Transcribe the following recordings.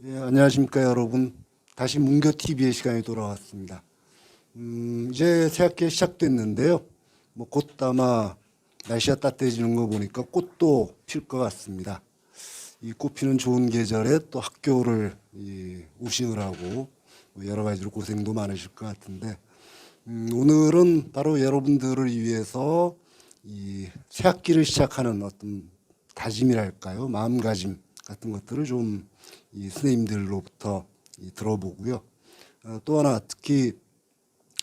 예, 안녕하십니까 여러분. 다시 문교TV의 시간이 돌아왔습니다. 이제 새학기 시작됐는데요. 뭐 곧 아마 날씨가 따뜻해지는 거 보니까 꽃도 필 것 같습니다. 이 꽃 피는 좋은 계절에 또 학교를 오시느라고 뭐 여러 가지로 고생도 많으실 것 같은데, 오늘은 바로 여러분들을 위해서 이 새학기를 시작하는 어떤 다짐이랄까요, 마음가짐 같은 것들을 좀 이 선생님들로부터 들어보고요. 또 하나 특히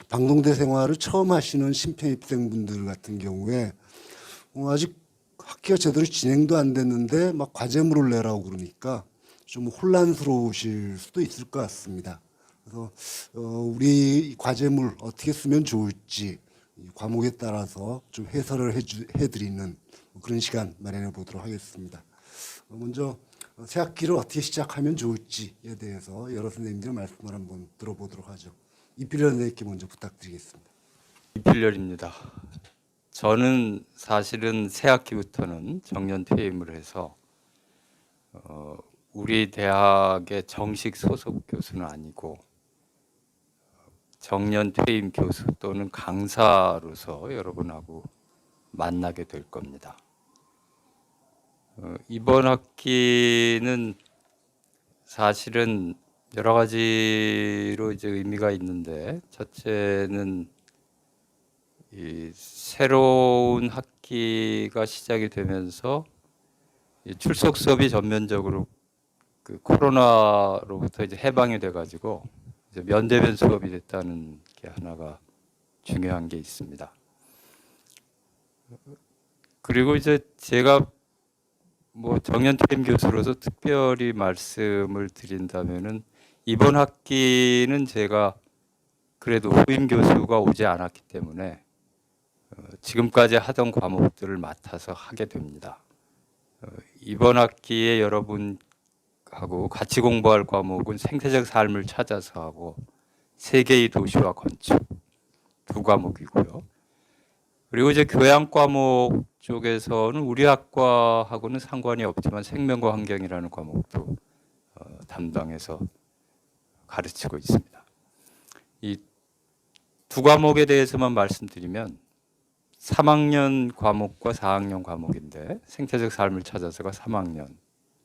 방송대 생활을 처음 하시는 신입생분들 같은 경우에 아직 학기가 제대로 진행도 안 됐는데 막 과제물을 내라고 그러니까 좀 혼란스러우실 수도 있을 것 같습니다. 그래서 우리 이 과제물 어떻게 쓰면 좋을지 이 과목에 따라서 좀 해설을 해드리는 그런 시간 마련해 보도록 하겠습니다. 먼저 새 학기를 어떻게 시작하면 좋을지에 대해서 여러 선생님들 말씀을 한번 들어보도록 하죠. 이필련 선생님께 먼저 부탁드리겠습니다. 이필렬입니다. 저는 사실은 새학기부터는 정년 퇴임을 해서 우리 대학의 정식 소속 교수는 아니고 정년 퇴임 교수 또는 강사로서 여러분하고 만나게 될 겁니다. 이번 학기는 사실은 여러 가지로 이제 의미가 있는데, 첫째는 이 새로운 학기가 시작이 되면서 이 출석 수업이 전면적으로 그 코로나로부터 이제 해방이 돼가지고 이제 면대면 수업이 됐다는 게 하나가 중요한 게 있습니다. 그리고 이제 제가 뭐 정년퇴임 교수로서 특별히 말씀을 드린다면은, 이번 학기는 제가 그래도 후임 교수가 오지 않았기 때문에 지금까지 하던 과목들을 맡아서 하게 됩니다. 이번 학기에 여러분하고 같이 공부할 과목은 생태적 삶을 찾아서 하고 세계의 도시와 건축 두 과목이고요. 그리고 이제 교양 과목 쪽에서는 우리 학과하고는 상관이 없지만 생명과 환경이라는 과목도 담당해서 가르치고 있습니다. 이 두 과목에 대해서만 말씀드리면 3학년 과목과 4학년 과목인데, 생태적 삶을 찾아서가 3학년,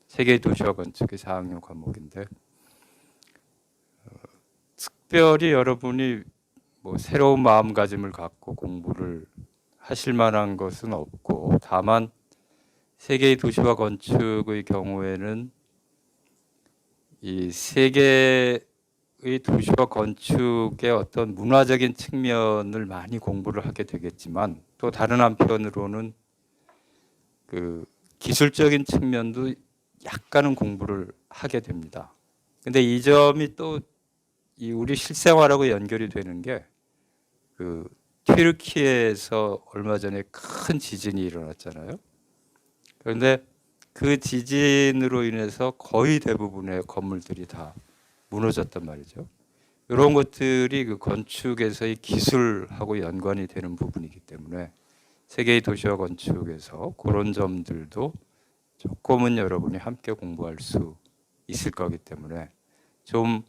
세계의 도시와 건축이 4학년 과목인데, 특별히 여러분이 뭐 새로운 마음가짐을 갖고 공부를 하실 만한 것은 없고, 다만 세계의 도시와 건축의 경우에는 이 세계의 도시와 건축의 어떤 문화적인 측면을 많이 공부를 하게 되겠지만, 또 다른 한편으로는 그 기술적인 측면도 약간은 공부를 하게 됩니다. 근데 이 점이 또 이 우리 실생활하고 연결이 되는 게, 그 튀르키예에서 얼마 전에 큰 지진이 일어났잖아요. 그런데 그 지진으로 인해서 거의 대부분의 건물들이 다 무너졌단 말이죠. 이런 것들이 그 건축에서의 기술하고 연관이 되는 부분이기 때문에 세계의 도시와 건축에서 그런 점들도 조금은 여러분이 함께 공부할 수 있을 거기 때문에 좀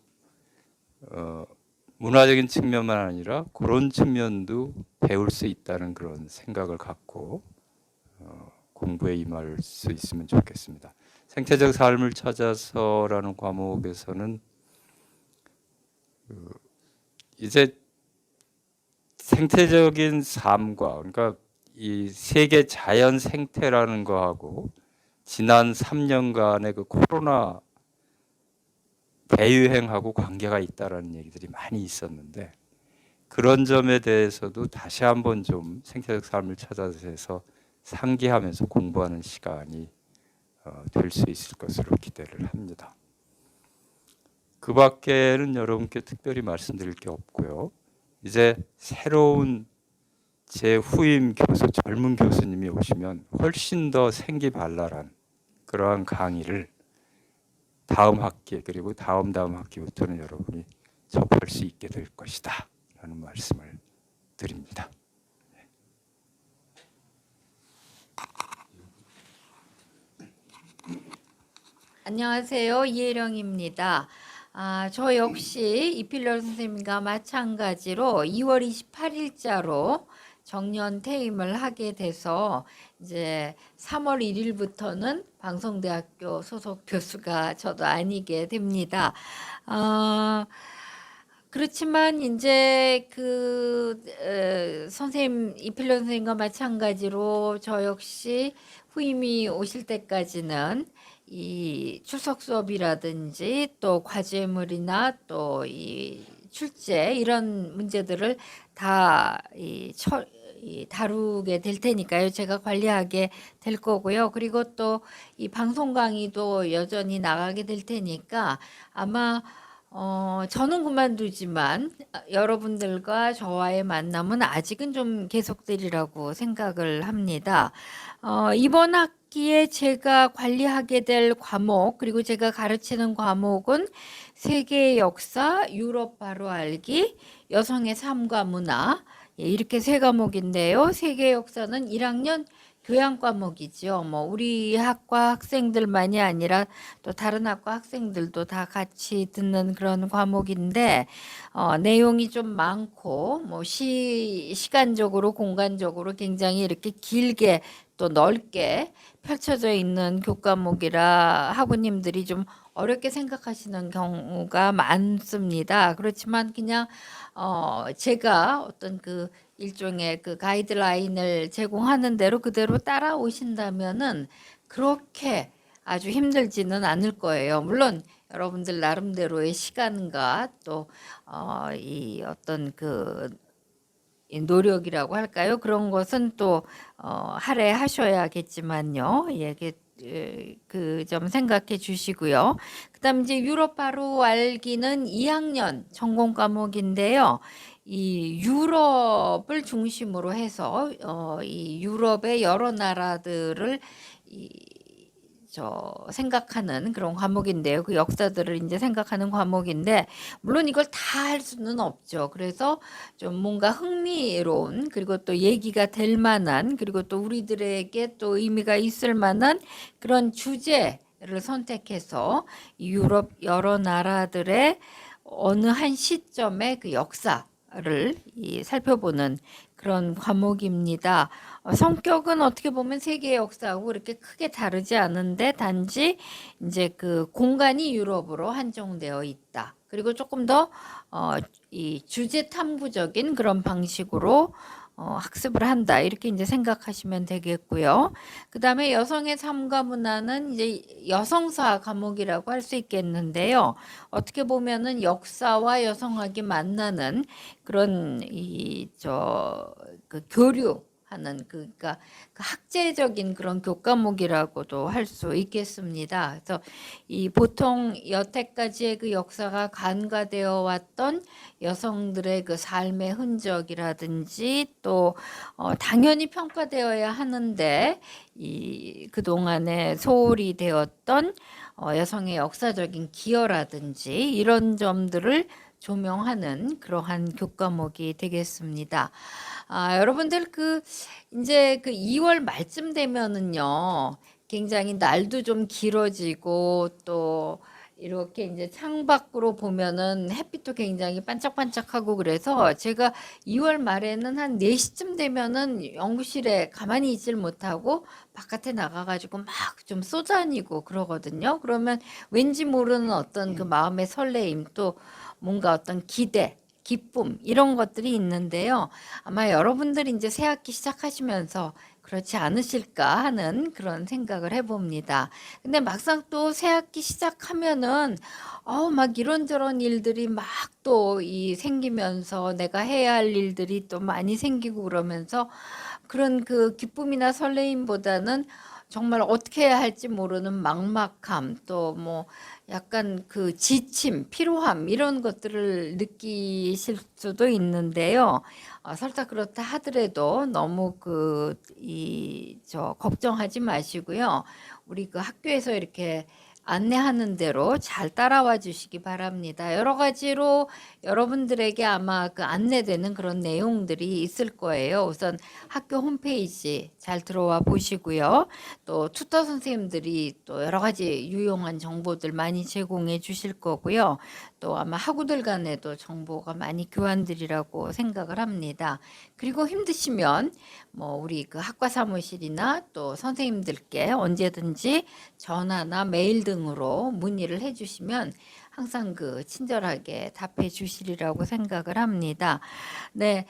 문화적인 측면만 아니라 그런 측면도 배울 수 있다는 그런 생각을 갖고 공부에 임할 수 있으면 좋겠습니다. 생태적 삶을 찾아서라는 과목에서는 이제 생태적인 삶과, 그러니까 이 세계 자연 생태라는 거하고 지난 3년간의 그 코로나 대유행하고 관계가 있다라는 얘기들이 많이 있었는데, 그런 점에 대해서도 다시 한번 좀 생태적 삶을 찾아서 상기하면서 공부하는 시간이 될 수 있을 것으로 기대를 합니다. 그 밖에는 여러분께 특별히 말씀드릴 게 없고요. 이제 새로운 제 후임 교수, 젊은 교수님이 오시면 훨씬 더 생기발랄한 그러한 강의를 다음 학기, 그리고 다음 학기부터는 여러분이 접할 수 있게 될 것이다 라는 말씀을 드립니다. 안녕하세요. 이혜령입니다. 저 역시 이필러 선생님과 마찬가지로 2월 28일자로 정년 퇴임을 하게 돼서 이제 3월 1일부터는 방송대학교 소속 교수가 저도 아니게 됩니다. 그렇지만 이제 선생님 이필러 선생님과 마찬가지로 저 역시 후임이 오실 때까지는 이 출석 수업이라든지 또 과제물이나 또 이 출제 이런 문제들을 이 다루게 될 테니까요. 제가 관리하게 될 거고요. 그리고 또 이 방송 강의도 여전히 나가게 될 테니까 아마 저는 그만두지만 여러분들과 저와의 만남은 아직은 좀 계속되리라고 생각을 합니다. 이번 학기에 제가 관리하게 될 과목, 그리고 제가 가르치는 과목은 세계의 역사, 유럽 바로 알기, 여성의 삶과 문화, 이렇게 세 과목인데요. 세계 역사는 1학년 교양 과목이죠. 뭐 우리 학과 학생들만이 아니라 또 다른 학과 학생들도 다 같이 듣는 그런 과목인데 내용이 좀 많고 뭐 시간적으로 공간적으로 굉장히 이렇게 길게 또 넓게 펼쳐져 있는 교과목이라 학우님들이 좀 어렵게 생각하시는 경우가 많습니다. 그렇지만 그냥 제가 어떤 그 일종의 그 가이드라인을 제공하는 대로 그대로 따라오신다면은 그렇게 아주 힘들지는 않을 거예요. 물론 여러분들 나름대로의 시간과 또 이 어떤 이 노력이라고 할까요? 그런 것은 또 할애하셔야겠지만요. 예, 그 점 생각해 주시고요. 그다음 이제 유럽 바로 알기는 2학년 전공 과목인데요. 이 유럽을 중심으로 해서 이 유럽의 여러 나라들을 생각하는 그런 과목인데요. 그 역사들을 이제 생각하는 과목인데, 물론 이걸 다 할 수는 없죠. 그래서 좀 뭔가 흥미로운, 그리고 또 얘기가 될 만한, 그리고 또 우리들에게 또 의미가 있을 만한 그런 주제를 선택해서 이 유럽 여러 나라들의 어느 한 시점의 그 역사를 살펴보는 그런 과목입니다. 성격은 어떻게 보면 세계의 역사하고 그렇게 크게 다르지 않은데 단지 이제 그 공간이 유럽으로 한정되어 있다. 그리고 조금 더 이 주제 탐구적인 그런 방식으로 학습을 한다. 이렇게 이제 생각하시면 되겠고요. 그 다음에 여성의 삶과 문화는 이제 여성사 과목이라고 할 수 있겠는데요. 어떻게 보면은 역사와 여성학이 만나는 그런 그 교류하는 그러니까 그 학제적인 그런 교과목이라고도 할 수 있겠습니다. 그래서 이 보통 여태까지의 그 역사가 간과되어 왔던 여성들의 그 삶의 흔적이라든지 또 당연히 평가되어야 하는데 이 그동안에 소홀히 되었던 여성의 역사적인 기여라든지 이런 점들을 조명하는 그러한 교과목이 되겠습니다. 여러분들 이제 2월 말쯤 되면은요, 굉장히 날도 좀 길어지고 또 이렇게 이제 창밖으로 보면은 햇빛도 굉장히 반짝반짝하고 그래서 제가 2월 말에는 한 4시쯤 되면은 연구실에 가만히 있질 못하고 바깥에 나가가지고 막 좀 쏘다니고 그러거든요. 그러면 왠지 모르는 어떤 그 마음의 설레임 또 뭔가 어떤 기대 기쁨 이런 것들이 있는데요. 아마 여러분들이 이제 새 학기 시작하시면서 그렇지 않으실까 하는 그런 생각을 해봅니다. 근데 막상 또 새 학기 시작하면은 막 이런저런 일들이 막 또 생기면서 내가 해야 할 일들이 또 많이 생기고 그러면서 그런 그 기쁨이나 설레임보다는 정말 어떻게 해야 할지 모르는 막막함 또 뭐 약간 그 지침, 피로함 이런 것들을 느끼실 수도 있는데요. 설사 그렇다 하더라도 너무 걱정하지 마시고요. 우리 그 학교에서 이렇게 안내하는 대로 잘 따라와 주시기 바랍니다. 여러 가지로 여러분들에게 아마 그 안내되는 그런 내용들이 있을 거예요. 우선 학교 홈페이지 잘 들어와 보시고요. 또 튜터 선생님들이 또 여러 가지 유용한 정보들 많이 제공해 주실 거고요. 또 아마 학우들 간에도 정보가 많이 교환드리라고 생각을 합니다. 그리고 힘드시면 뭐 우리 그 학과 사무실이나 또 선생님들께 언제든지 전화나 메일 등으로 문의를 해주시면 항상 그 친절하게 답해 주시리라고 생각을 합니다. 네,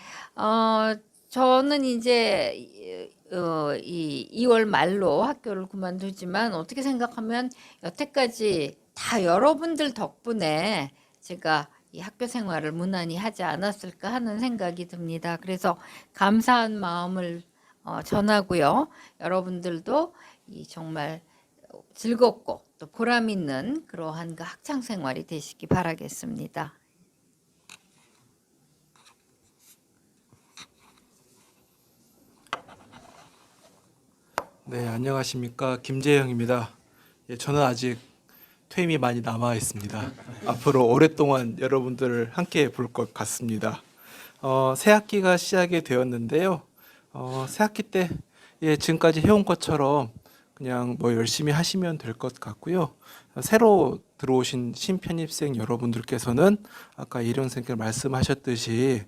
저는 이제 이 2월 말로 학교를 그만두지만 어떻게 생각하면 여태까지 다 여러분들 덕분에 제가 이 학교 생활을 무난히 하지 않았을까 하는 생각이 듭니다. 그래서 감사한 마음을 전하고요. 여러분들도 이 정말 즐겁고 또 보람 있는 그러한 그 학창 생활이 되시기 바라겠습니다. 네, 안녕하십니까. 김재영입니다. 예, 저는 아직 퇴임이 많이 남아 있습니다. 앞으로 오랫동안 여러분들을 함께 볼 것 같습니다. 새 학기가 시작이 되었는데요. 새 학기 때 지금까지 해온 것처럼 그냥 뭐 열심히 하시면 될 것 같고요. 새로 들어오신 신편입생 여러분들께서는 아까 이령 선생님께서 말씀하셨듯이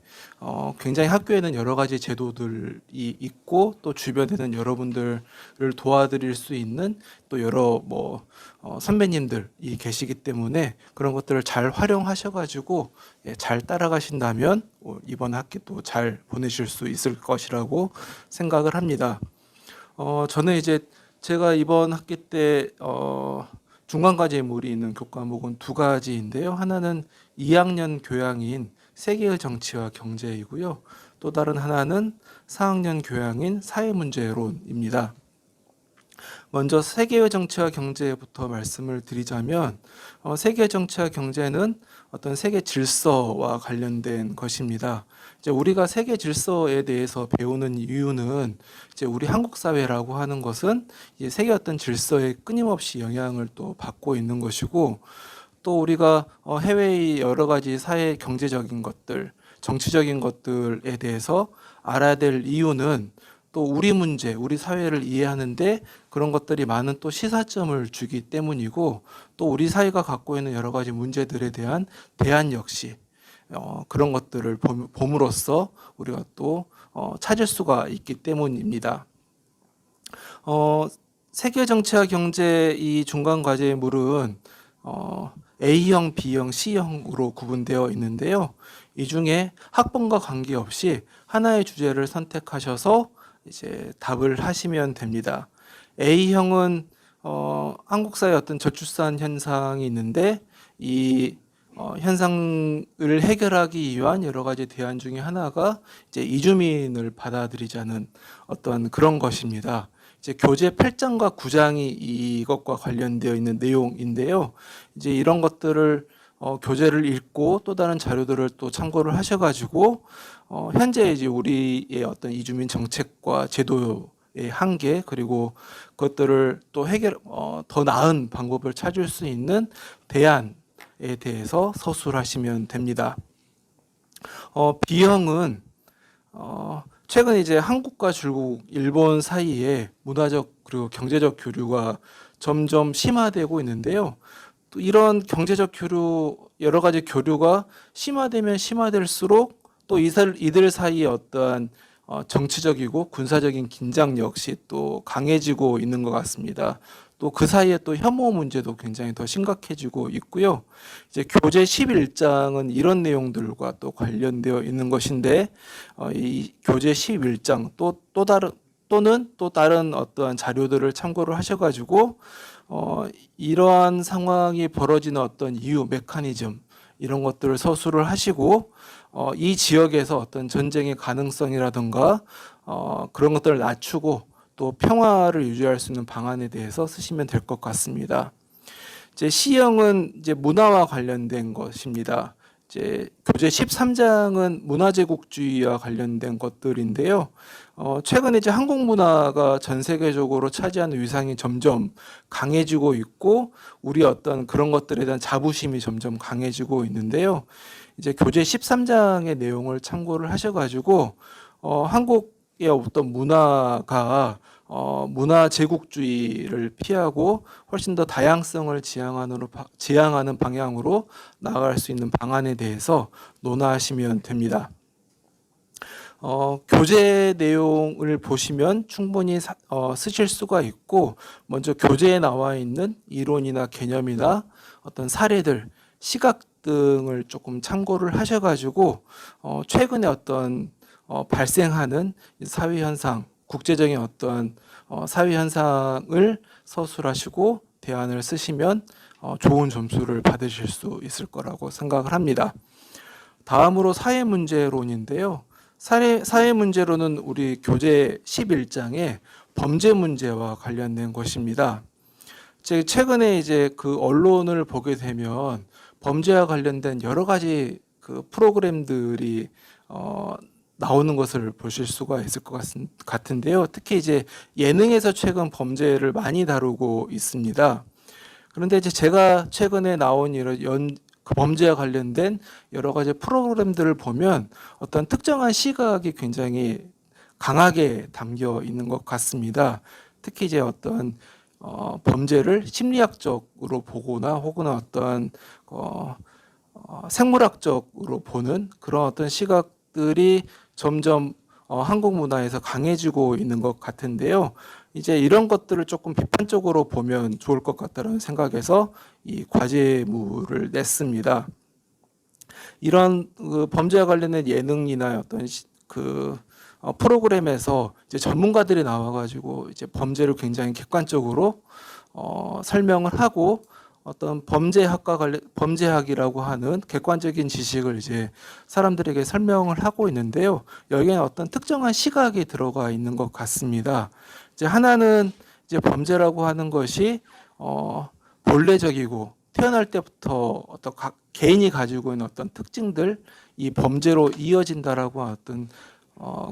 굉장히 학교에는 여러 가지 제도들이 있고 또 주변에는 여러분들을 도와드릴 수 있는 또 여러 선배님들이 계시기 때문에 그런 것들을 잘 활용하셔가지고 잘 따라가신다면 이번 학기도 잘 보내실 수 있을 것이라고 생각을 합니다. 저는 이제 제가 이번 학기 때 중간과제물이 있는 교과목은 두 가지인데요. 하나는 2학년 교양인 세계의 정치와 경제이고요. 또 다른 하나는 4학년 교양인 사회문제론입니다. 먼저 세계의 정치와 경제부터 말씀을 드리자면 세계의 정치와 경제는 어떤 세계 질서와 관련된 것입니다. 이제 우리가 세계 질서에 대해서 배우는 이유는 이제 우리 한국 사회라고 하는 것은 이 세계 어떤 질서에 끊임없이 영향을 또 받고 있는 것이고 또 우리가 해외의 여러 가지 사회 경제적인 것들, 정치적인 것들에 대해서 알아야 될 이유는 또 우리 문제, 우리 사회를 이해하는데 그런 것들이 많은 또 시사점을 주기 때문이고 또 우리 사회가 갖고 있는 여러 가지 문제들에 대한 대안 역시 그런 것들을 봄으로써 우리가 또 찾을 수가 있기 때문입니다. 세계 정치와 경제 이 중간 과제물은 A형, B형, C형으로 구분되어 있는데요. 이 중에 학번과 관계없이 하나의 주제를 선택하셔서 이제 답을 하시면 됩니다. A형은 한국 사회 어떤 저출산 현상이 있는데 이 현상을 해결하기 위한 여러 가지 대안 중에 하나가 이제 이주민을 받아들이자는 어떤 그런 것입니다. 이제 교재 8장과 9장이 이것과 관련되어 있는 내용인데요. 이제 이런 것들을 교재를 읽고 또 다른 자료들을 또 참고를 하셔가지고 현재 이제 우리의 어떤 이주민 정책과 제도의 한계 그리고 그것들을 또 더 나은 방법을 찾을 수 있는 대안에 대해서 서술하시면 됩니다. B형은 최근 이제 한국과 중국, 일본 사이에 문화적 그리고 경제적 교류가 점점 심화되고 있는데요. 또 이런 경제적 교류, 여러 가지 교류가 심화되면 심화될수록 또 이들 사이에 어떠한 정치적이고 군사적인 긴장 역시 또 강해지고 있는 것 같습니다. 또 그 사이에 또 혐오 문제도 굉장히 더 심각해지고 있고요. 이제 교재 11장은 이런 내용들과 또 관련되어 있는 것인데 이 교재 11장 또는 또 다른 어떠한 자료들을 참고를 하셔가지고 이러한 상황이 벌어지는 어떤 이유, 메커니즘 이런 것들을 서술을 하시고 이 지역에서 어떤 전쟁의 가능성이라든가 그런 것들을 낮추고 또 평화를 유지할 수 있는 방안에 대해서 쓰시면 될 것 같습니다. 이제 C형은 이제 문화와 관련된 것입니다. 이제 교재 13장은 문화제국주의와 관련된 것들인데요. 최근에 이제 한국 문화가 전 세계적으로 차지하는 위상이 점점 강해지고 있고 우리 어떤 그런 것들에 대한 자부심이 점점 강해지고 있는데요. 이제 교재 13장의 내용을 참고를 하셔가지고 한국의 어떤 문화가 문화 제국주의를 피하고 훨씬 더 다양성을 지향하는 방향으로 나아갈 수 있는 방안에 대해서 논하시면 됩니다. 교재 내용을 보시면 충분히 쓰실 수가 있고 먼저 교재에 나와 있는 이론이나 개념이나 어떤 사례들, 시각 등을 조금 참고를 하셔가지고 최근에 어떤 발생하는 사회 현상, 국제적인 어떤 사회 현상을 서술하시고 대안을 쓰시면 좋은 점수를 받으실 수 있을 거라고 생각을 합니다. 다음으로 사회 문제론인데요. 사회 문제론은 우리 교재 11장의 범죄 문제와 관련된 것입니다. 최근에 이제 그 언론을 보게 되면 범죄와 관련된 여러 가지 그 프로그램들이 나오는 것을 보실 수가 있을 것 같은데요. 특히 이제 예능에서 최근 범죄를 많이 다루고 있습니다. 그런데 이제 제가 최근에 나온 그 범죄와 관련된 여러 가지 프로그램들을 보면 어떤 특정한 시각이 굉장히 강하게 담겨 있는 것 같습니다. 특히 이제 어떤 범죄를 심리학적으로 보거나 혹은 어떤 생물학적으로 보는 그런 어떤 시각들이 점점 한국 문화에서 강해지고 있는 것 같은데요. 이제 이런 것들을 조금 비판적으로 보면 좋을 것 같다는 생각에서 이 과제물을 냈습니다. 이런 그 범죄와 관련된 예능이나 어떤 프로그램에서 이제 전문가들이 나와가지고 이제 범죄를 굉장히 객관적으로 설명을 하고 어떤 범죄학이라고 하는 객관적인 지식을 이제 사람들에게 설명을 하고 있는데요. 여기에는 어떤 특정한 시각이 들어가 있는 것 같습니다. 이제 하나는 이제 범죄라고 하는 것이 본래적이고 태어날 때부터 어떤 개인이 가지고 있는 어떤 특징들, 이 범죄로 이어진다라고 어떤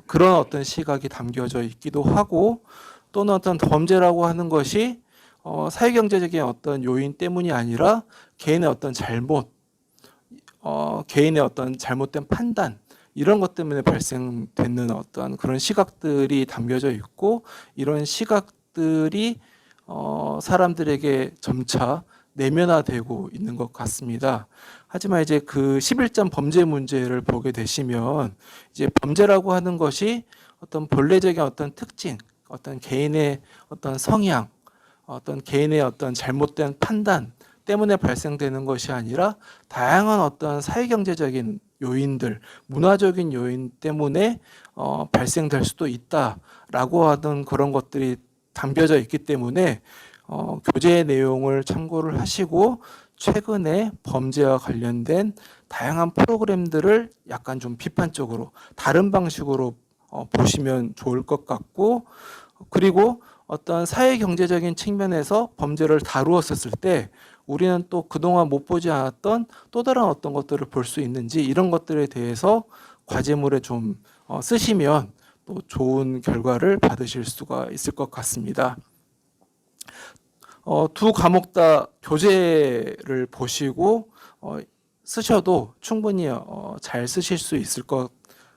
그런 어떤 시각이 담겨져 있기도 하고 또는 어떤 범죄라고 하는 것이 사회경제적인 어떤 요인 때문이 아니라 개인의 어떤 개인의 어떤 잘못된 판단 이런 것 때문에 발생되는 어떤 그런 시각들이 담겨져 있고 이런 시각들이 사람들에게 점차 내면화되고 있는 것 같습니다. 하지만 이제 그 11점 범죄 문제를 보게 되시면 이제 범죄라고 하는 것이 어떤 본래적인 어떤 특징, 어떤 개인의 어떤 성향, 어떤 개인의 어떤 잘못된 판단 때문에 발생되는 것이 아니라 다양한 어떤 사회경제적인 요인들, 문화적인 요인 때문에 발생될 수도 있다라고 하던 그런 것들이 담겨져 있기 때문에 교재의 내용을 참고를 하시고 최근에 범죄와 관련된 다양한 프로그램들을 약간 좀 비판적으로 다른 방식으로 보시면 좋을 것 같고 그리고 어떤 사회 경제적인 측면에서 범죄를 다루었을 때 우리는 또 그동안 못 보지 않았던 또 다른 어떤 것들을 볼 수 있는지 이런 것들에 대해서 과제물에 좀 쓰시면 또 좋은 결과를 받으실 수가 있을 것 같습니다. 두 과목 다 교재를 보시고 쓰셔도 충분히 잘 쓰실 수 있을 것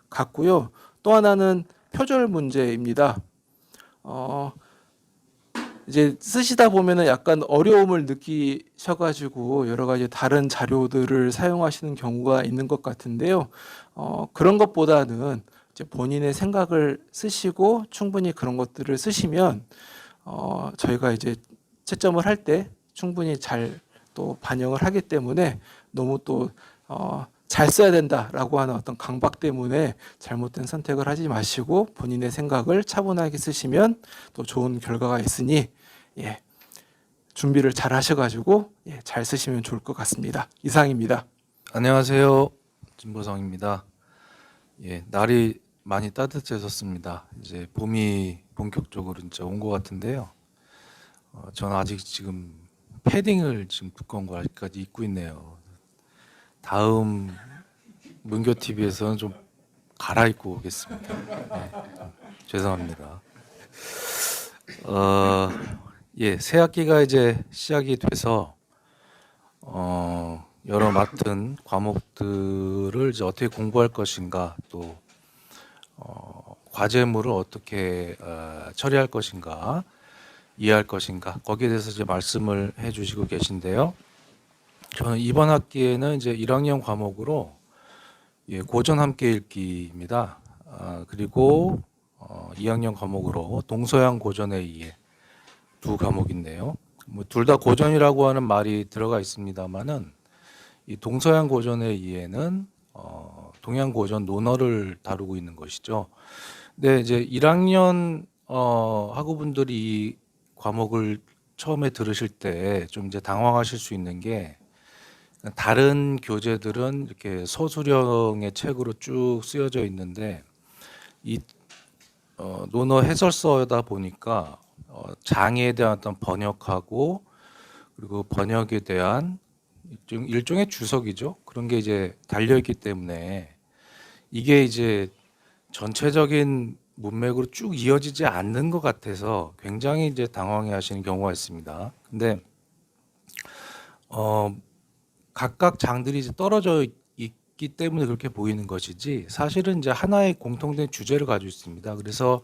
같고요. 또 하나는 표절 문제입니다. 이제 쓰시다 보면은 약간 어려움을 느끼셔가지고 여러 가지 다른 자료들을 사용하시는 경우가 있는 것 같은데요. 그런 것보다는 이제 본인의 생각을 쓰시고 충분히 그런 것들을 쓰시면 저희가 이제 채점을 할 때 충분히 잘 또 반영을 하기 때문에 너무 또 잘 써야 된다라고 하는 어떤 강박 때문에 잘못된 선택을 하지 마시고 본인의 생각을 차분하게 쓰시면 또 좋은 결과가 있으니 준비를 잘 하셔가지고 잘 쓰시면 좋을 것 같습니다. 이상입니다. 안녕하세요. 진보성입니다. 날이 많이 따뜻해졌습니다. 이제 봄이 본격적으로 진짜 온 것 같은데요. 저는 아직 지금 패딩을 지금 두꺼운 거 아직까지 입고 있네요. 다음 문교 TV에서는 좀 갈아입고 오겠습니다. 네, 죄송합니다. 예, 새 학기가 이제 시작이 돼서 여러 맡은 과목들을 이제 어떻게 공부할 것인가, 또 과제물을 어떻게 처리할 것인가, 이해할 것인가, 거기에 대해서 이제 말씀을 해주시고 계신데요. 저는 이번 학기에는 이제 1학년 과목으로 예, 고전 함께 읽기입니다. 그리고 2학년 과목으로 동서양 고전의 이해 두 과목인데요. 뭐 둘 다 고전이라고 하는 말이 들어가 있습니다만은 이 동서양 고전의 이해는 동양 고전 논어를 다루고 있는 것이죠. 근데 이제 1학년 학우분들이 이 과목을 처음에 들으실 때 좀 이제 당황하실 수 있는 게, 다른 교재들은 이렇게 서술형의 책으로 쭉 쓰여져 있는데 이 논어 해설서다 보니까 장애에 대한 어떤 번역하고, 그리고 번역에 대한 일종의 주석이죠. 그런 게 이제 달려 있기 때문에 이게 이제 전체적인 문맥으로 쭉 이어지지 않는 것 같아서 굉장히 이제 당황해 하시는 경우가 있습니다. 근데 각각 장들이 이제 떨어져 있기 때문에 그렇게 보이는 것이지, 사실은 이제 하나의 공통된 주제를 가지고 있습니다. 그래서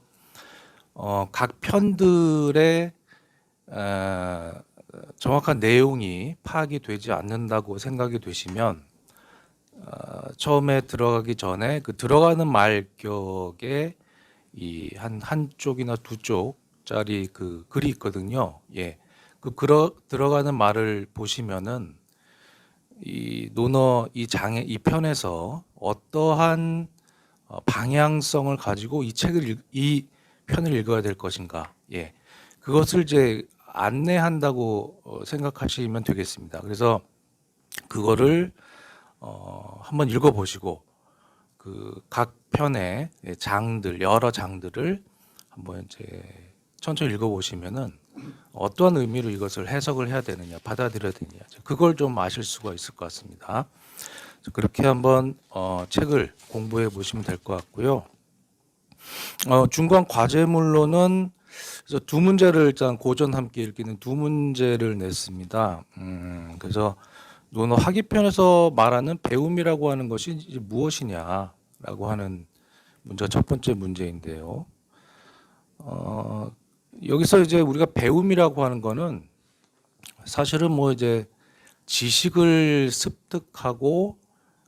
각 편들의 정확한 내용이 파악이 되지 않는다고 생각이 되시면, 처음에 들어가기 전에 그 들어가는 말격에 이 한쪽이나 두 쪽짜리 그 글이 있거든요. 예, 그 들어가는 말을 보시면은 이 논어 이 장애 이 편에서 어떠한 방향성을 가지고 이 편을 읽어야 될 것인가, 예, 그것을 이제 안내한다고 생각하시면 되겠습니다. 그래서 그거를 한번 읽어보시고 그 각 편의 장들, 여러 장들을 한번 이제 천천히 읽어보시면은 어떠한 의미로 이것을 해석을 해야 되느냐, 받아들여야 되느냐, 그걸 좀 아실 수가 있을 것 같습니다. 그렇게 한번 책을 공부해 보시면 될 것 같고요. 중간 과제물로는 그래서 두 문제를, 일단 고전 함께 읽기는 두 문제를 냈습니다. 그래서 논어 학위편에서 말하는 배움이라고 하는 것이 이제 무엇이냐라고 하는 문제가 첫 번째 문제인데요. 여기서 이제 우리가 배움이라고 하는 거는 사실은 뭐 이제 지식을 습득하고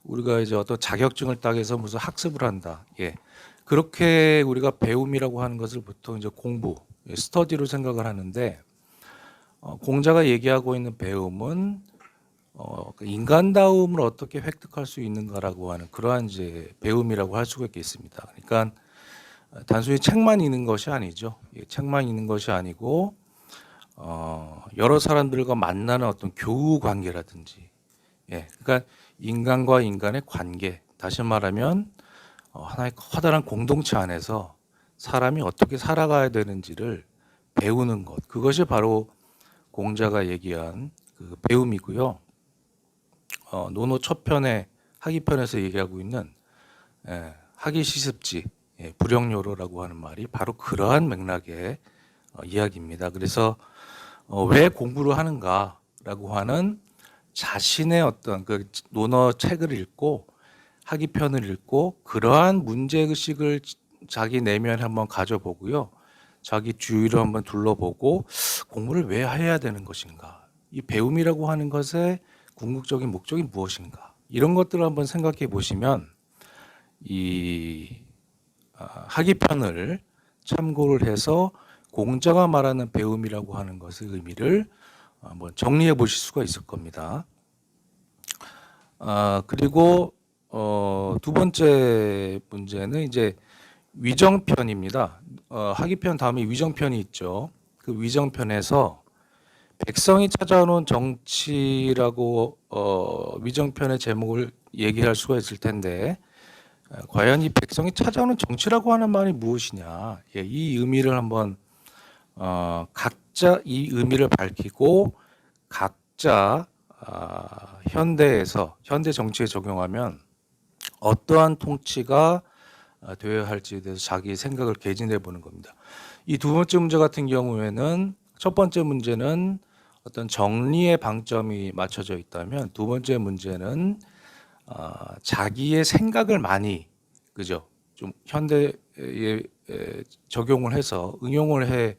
우리가 이제 어떤 자격증을 따기 위해서 무슨 학습을 한다, 예, 그렇게 우리가 배움이라고 하는 것을 보통 이제 공부, 스터디로 생각을 하는데, 공자가 얘기하고 있는 배움은 인간다움을 어떻게 획득할 수 있는가라고 하는 그러한 이제 배움이라고 할 수가 있겠습니다. 그러니까 단순히 책만 읽는 것이 아니죠. 예, 책만 읽는 것이 아니고 여러 사람들과 만나는 어떤 교우 관계라든지, 예, 그러니까 인간과 인간의 관계, 다시 말하면 하나의 커다란 공동체 안에서 사람이 어떻게 살아가야 되는지를 배우는 것, 그것이 바로 공자가 얘기한 그 배움이고요. 논어 첫 편의 학위편에서 얘기하고 있는 학위시습지, 불영요로라고 하는 말이 바로 그러한 맥락의 이야기입니다. 그래서 왜 공부를 하는가라고 하는 자신의 어떤 그 논어 책을 읽고 학위편을 읽고 그러한 문제의식을 자기 내면에 한번 가져보고요. 자기 주위를 한번 둘러보고 공부를 왜 해야 되는 것인가, 이 배움이라고 하는 것의 궁극적인 목적이 무엇인가, 이런 것들을 한번 생각해 보시면 이 학위편을 참고를 해서 공자가 말하는 배움이라고 하는 것의 의미를 한번 정리해 보실 수가 있을 겁니다. 그리고 두 번째 문제는 이제 위정편입니다. 학위편 다음에 위정편이 있죠. 그 위정편에서 백성이 찾아오는 정치라고 위정편의 제목을 얘기할 수가 있을 텐데, 과연 이 백성이 찾아오는 정치라고 하는 말이 무엇이냐, 예, 이 의미를 한번 각자 이 의미를 밝히고 각자 현대에서 현대 정치에 적용하면 어떠한 통치가 되어야 할지에 대해서 자기 생각을 개진해 보는 겁니다. 이 두 번째 문제 같은 경우에는 첫 번째 문제는 어떤 정리의 방점이 맞춰져 있다면 두 번째 문제는 자기의 생각을 많이 그죠 좀 현대에 적용을 해서 응용을 해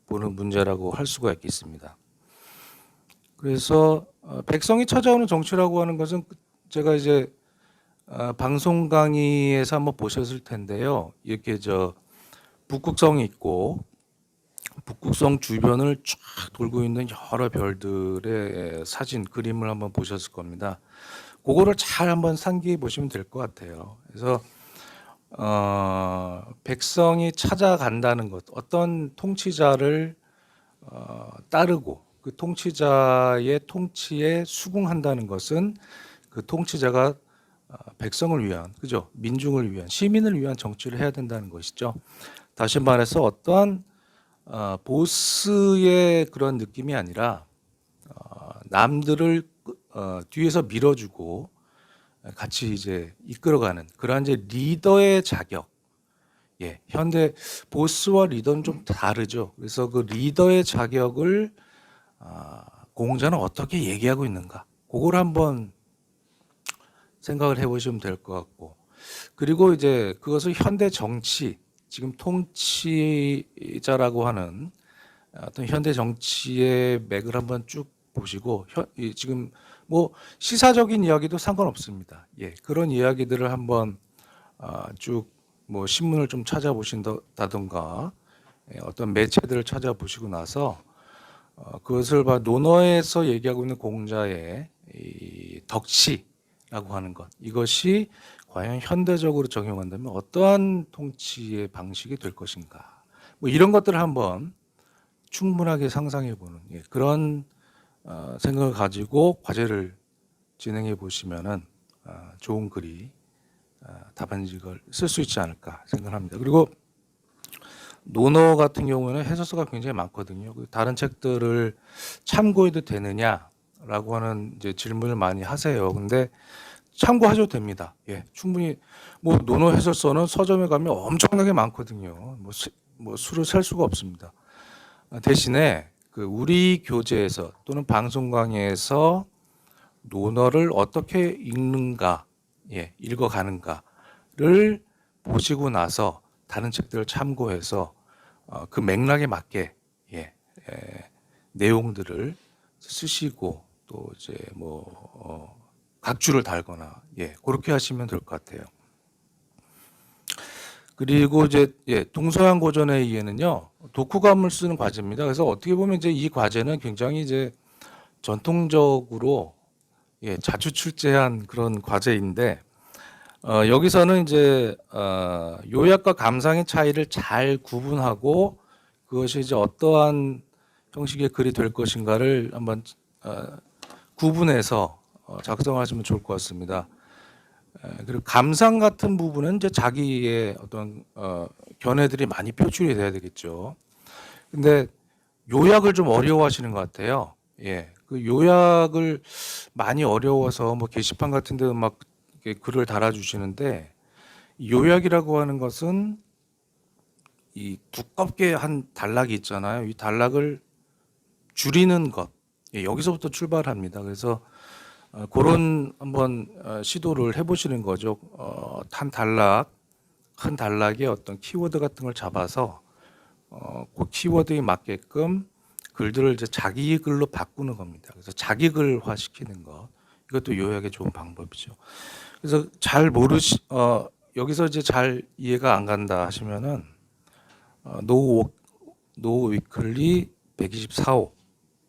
보는 문제라고 할 수가 있겠습니다. 그래서 백성이 찾아오는 정치라고 하는 것은 제가 이제 방송 강의에서 한번 보셨을 텐데요. 이렇게 북극성이 있고 북극성 주변을 쫙 돌고 있는 여러 별들의 사진, 그림을 한번 보셨을 겁니다. 그거를 잘 한번 상기해 보시면 될 것 같아요. 그래서 백성이 찾아간다는 것, 어떤 통치자를 따르고 그 통치자의 통치에 수긍한다는 것은 그 통치자가 백성을 위한, 그죠? 민중을 위한, 시민을 위한 정치를 해야 된다는 것이죠. 다시 말해서 어떠한 보스의 그런 느낌이 아니라 남들을 뒤에서 밀어주고 같이 이제 이끌어가는 그러한 이제 리더의 자격. 예, 현대 보스와 리더는 좀 다르죠. 그래서 그 리더의 자격을 공자는 어떻게 얘기하고 있는가? 그걸 한번 생각을 해보시면 될 것 같고, 그리고 이제 그것을 현대 정치, 지금 통치자라고 하는 어떤 현대 정치의 맥을 한번 쭉 보시고, 지금 뭐 시사적인 이야기도 상관없습니다. 예, 그런 이야기들을 한번 쭉 뭐 신문을 좀 찾아보신다던가 어떤 매체들을 찾아보시고 나서 그것을 논어에서 얘기하고 있는 공자의 이 덕치라고 하는 것, 이것이 과연 현대적으로 적용한다면 어떠한 통치의 방식이 될 것인가, 뭐 이런 것들을 한번 충분하게 상상해 보는 그런 생각을 가지고 과제를 진행해 보시면은 좋은 글이 답안지를 쓸 수 있지 않을까 생각합니다. 그리고 논어 같은 경우에는 해설서가 굉장히 많거든요. 다른 책들을 참고해도 되느냐라고 하는 이제 질문을 많이 하세요. 근데 참고하셔도 됩니다. 예, 충분히 뭐 논어 해설서는 서점에 가면 엄청나게 많거든요. 뭐 수를 셀 수가 없습니다. 대신에 그 우리 교재에서 또는 방송 강의에서 논어를 어떻게 읽는가, 읽어가는가를 보시고 나서 다른 책들을 참고해서 그 맥락에 맞게 내용들을 쓰시고 또 이제 각주를 달거나 그렇게 하시면 될 것 같아요. 그리고 이제 동서양 고전에 의해는요 독후감을 쓰는 과제입니다. 그래서 어떻게 보면 이제 이 과제는 굉장히 이제 전통적으로 자주 출제한 그런 과제인데 여기서는 이제 요약과 감상의 차이를 잘 구분하고 그것이 이제 어떠한 형식의 글이 될 것인가를 한번 구분해서 작성하시면 좋을 것 같습니다. 그리고 감상 같은 부분은 이제 자기의 어떤 견해들이 많이 표출이 돼야 되겠죠. 근데 요약을 좀 어려워하시는 것 같아요. 그 요약을 많이 어려워서 뭐 게시판 같은 데 막 글을 달아주시는데, 요약이라고 하는 것은 이 두껍게 한 단락이 있잖아요. 이 단락을 줄이는 것, 여기서부터 출발합니다. 그래서 그런 한번 시도를 해보시는 거죠. 한 단락의 어떤 키워드 같은 걸 잡아서 그 키워드에 맞게끔 글들을 이제 자기 글로 바꾸는 겁니다. 그래서 자기 글화 시키는 것, 이것도 요약의 좋은 방법이죠. 그래서 여기서 이제 잘 이해가 안 간다 하시면은 노 위클리 124호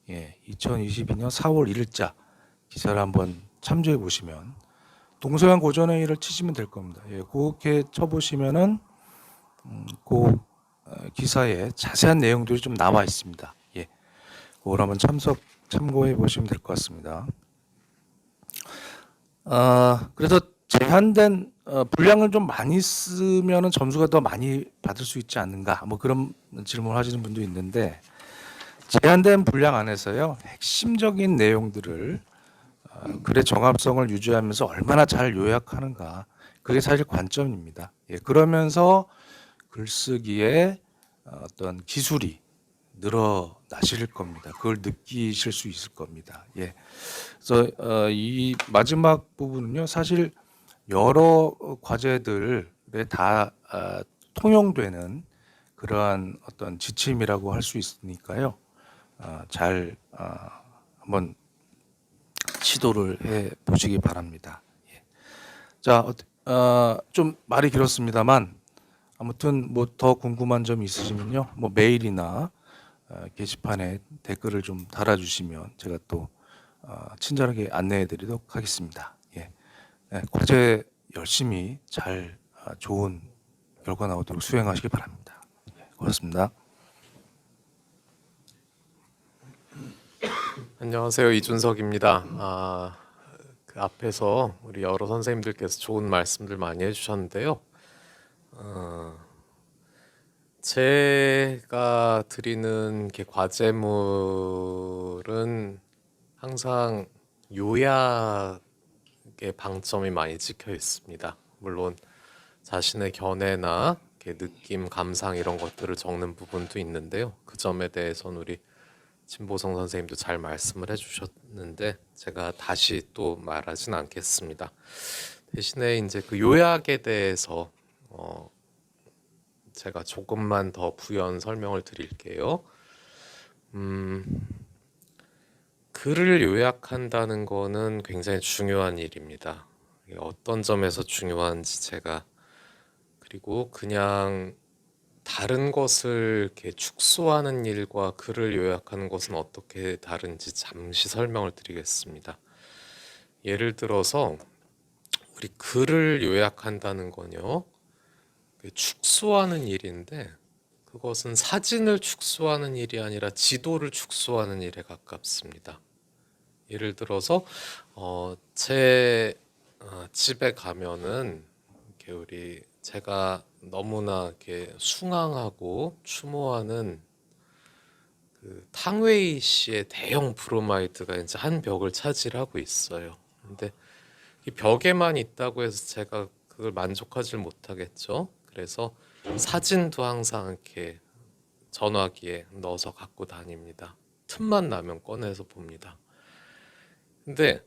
2022년 4월 1일자 기사를 한번 참조해 보시면 동서양 고전회의를 치시면 될 겁니다. 그렇게 쳐보시면은 그 기사에 자세한 내용들이 좀 나와 있습니다. 그걸 한번 참고해 보시면 될 것 같습니다. 그래서 제한된 분량을 좀 많이 쓰면은 점수가 더 많이 받을 수 있지 않는가, 뭐 그런 질문을 하시는 분도 있는데, 제한된 분량 안에서요 핵심적인 내용들을 글의 정합성을 유지하면서 얼마나 잘 요약하는가, 그게 사실 관점입니다. 예, 그러면서 글쓰기에 어떤 기술이 늘어나실 겁니다. 그걸 느끼실 수 있을 겁니다. 예. 그래서 이 마지막 부분은요, 사실 여러 과제들에 다 통용되는 그러한 어떤 지침이라고 할 수 있으니까요. 잘 한번 시도를 해 보시기 바랍니다. 예. 자, 좀 말이 길었습니다만 아무튼 뭐 더 궁금한 점이 있으시면요, 뭐 메일이나 게시판에 댓글을 좀 달아주시면 제가 또 친절하게 안내해드리도록 하겠습니다. 예. 네, 과제 열심히 잘 좋은 결과 나오도록 수행하시기 바랍니다. 예, 고맙습니다. 안녕하세요. 이준석입니다. 그 앞에서 우리 여러 선생님들께서 좋은 말씀들 많이 해주셨는데요. 제가 드리는 게 과제물은 항상 요약의 방점이 많이 찍혀 있습니다. 물론 자신의 견해나 이렇게 느낌, 감상 이런 것들을 적는 부분도 있는데요. 그 점에 대해서는 우리 진보성 선생님도 잘 말씀을 해주셨는데 제가 다시 또 말하진 않겠습니다. 대신에 이제 그 요약에 대해서 제가 조금만 더 부연 설명을 드릴게요. 글을 요약한다는 거는 굉장히 중요한 일입니다. 이게 어떤 점에서 중요한지 제가 그리고 그냥 다른 것을 이렇게 축소하는 일과 글을 요약하는 것은 어떻게 다른지 잠시 설명을 드리겠습니다. 예를 들어서 우리 글을 요약한다는 건요, 축소하는 일인데 그것은 사진을 축소하는 일이 아니라 지도를 축소하는 일에 가깝습니다. 예를 들어서 제 집에 가면은 이렇게 제가 너무나 이렇게 숭앙하고 추모하는 그 탕웨이 씨의 대형 브로마이드가 이제 한 벽을 차지하고 있어요. 근데 이 벽에만 있다고 해서 제가 그걸 만족하지 못하겠죠. 그래서 사진도 항상 이렇게 전화기에 넣어서 갖고 다닙니다. 틈만 나면 꺼내서 봅니다. 근데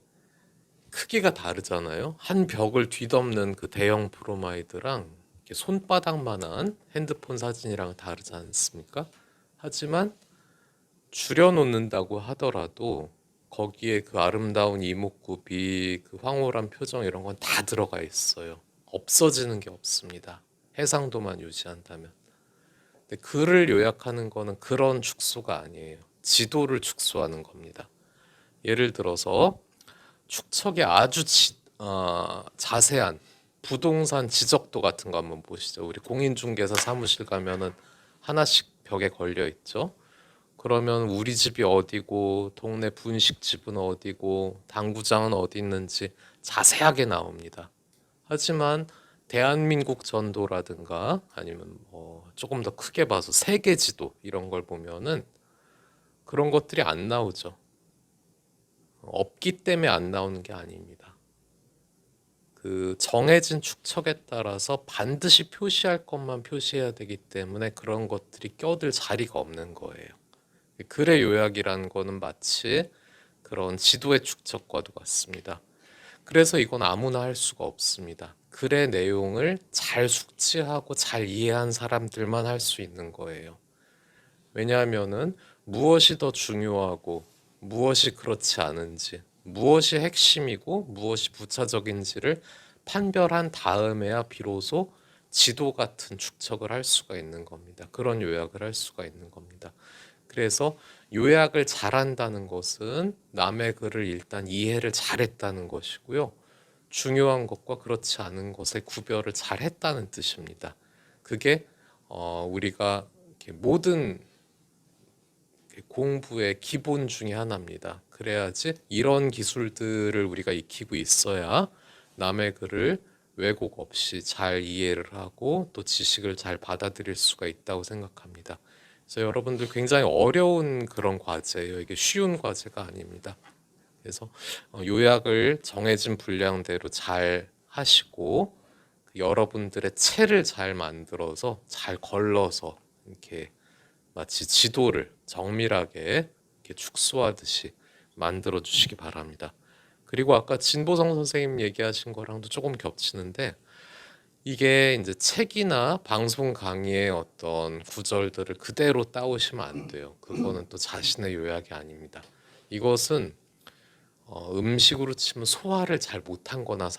크기가 다르잖아요. 한 벽을 뒤덮는 그 대형 브로마이드랑 이렇게 손바닥만한 핸드폰 사진이랑 다르지 않습니까? 하지만 줄여놓는다고 하더라도 거기에 그 아름다운 이목구비, 그 황홀한 표정 이런 건 다 들어가 있어요. 없어지는 게 없습니다. 해상도만 유지한다면. 근데 글을 요약하는 거는 그런 축소가 아니에요. 지도를 축소하는 겁니다. 예를 들어서 축척의 아주 자세한 부동산 지적도 같은 거 한번 보시죠. 우리 공인중개사 사무실 가면은 하나씩 벽에 걸려 있죠. 그러면 우리 집이 어디고 동네 분식집은 어디고 당구장은 어디 있는지 자세하게 나옵니다. 하지만 대한민국 전도라든가 아니면 뭐 조금 더 크게 봐서 세계 지도 이런 걸 보면은 그런 것들이 안 나오죠. 없기 때문에 안 나오는 게 아닙니다. 그 정해진 축척에 따라서 반드시 표시할 것만 표시해야 되기 때문에 그런 것들이 껴들 자리가 없는 거예요. 글의 요약이라는 거는 마치 그런 지도의 축척과도 같습니다. 그래서 이건 아무나 할 수가 없습니다. 글의 내용을 잘 숙지하고 잘 이해한 사람들만 할 수 있는 거예요. 왜냐하면은 무엇이 더 중요하고 무엇이 그렇지 않은지, 무엇이 핵심이고 무엇이 부차적인지를 판별한 다음에야 비로소 지도 같은 축척을 할 수가 있는 겁니다. 그런 요약을 할 수가 있는 겁니다. 그래서 요약을 잘한다는 것은 남의 글을 일단 이해를 잘했다는 것이고요. 중요한 것과 그렇지 않은 것의 구별을 잘했다는 뜻입니다. 그게 우리가 모든 공부의 기본 중에 하나입니다. 그래야지 이런 기술들을 우리가 익히고 있어야 남의 글을 왜곡 없이 잘 이해를 하고 또 지식을 잘 받아들일 수가 있다고 생각합니다. 그래서 여러분들 굉장히 어려운 그런 과제예요. 이게 쉬운 과제가 아닙니다. 그래서 요약을 정해진 분량대로 잘 하시고 여러분들의 체를 잘 만들어서 잘 걸러서 이렇게 마치 지도를 정밀하게 이렇게 축소하듯이 만들어 주시기 바랍니다. 그리고 아까 진보성 선생님 얘기하신 거랑도 조금 겹치는데, 이게 이제 책이나 방송 강의의 어떤 구절들을 그대로 따오시면 안 돼요. 그거는 또 자신의 요약이 아닙니다. 이것은 음식으로 치면 소화를 잘 못한 거나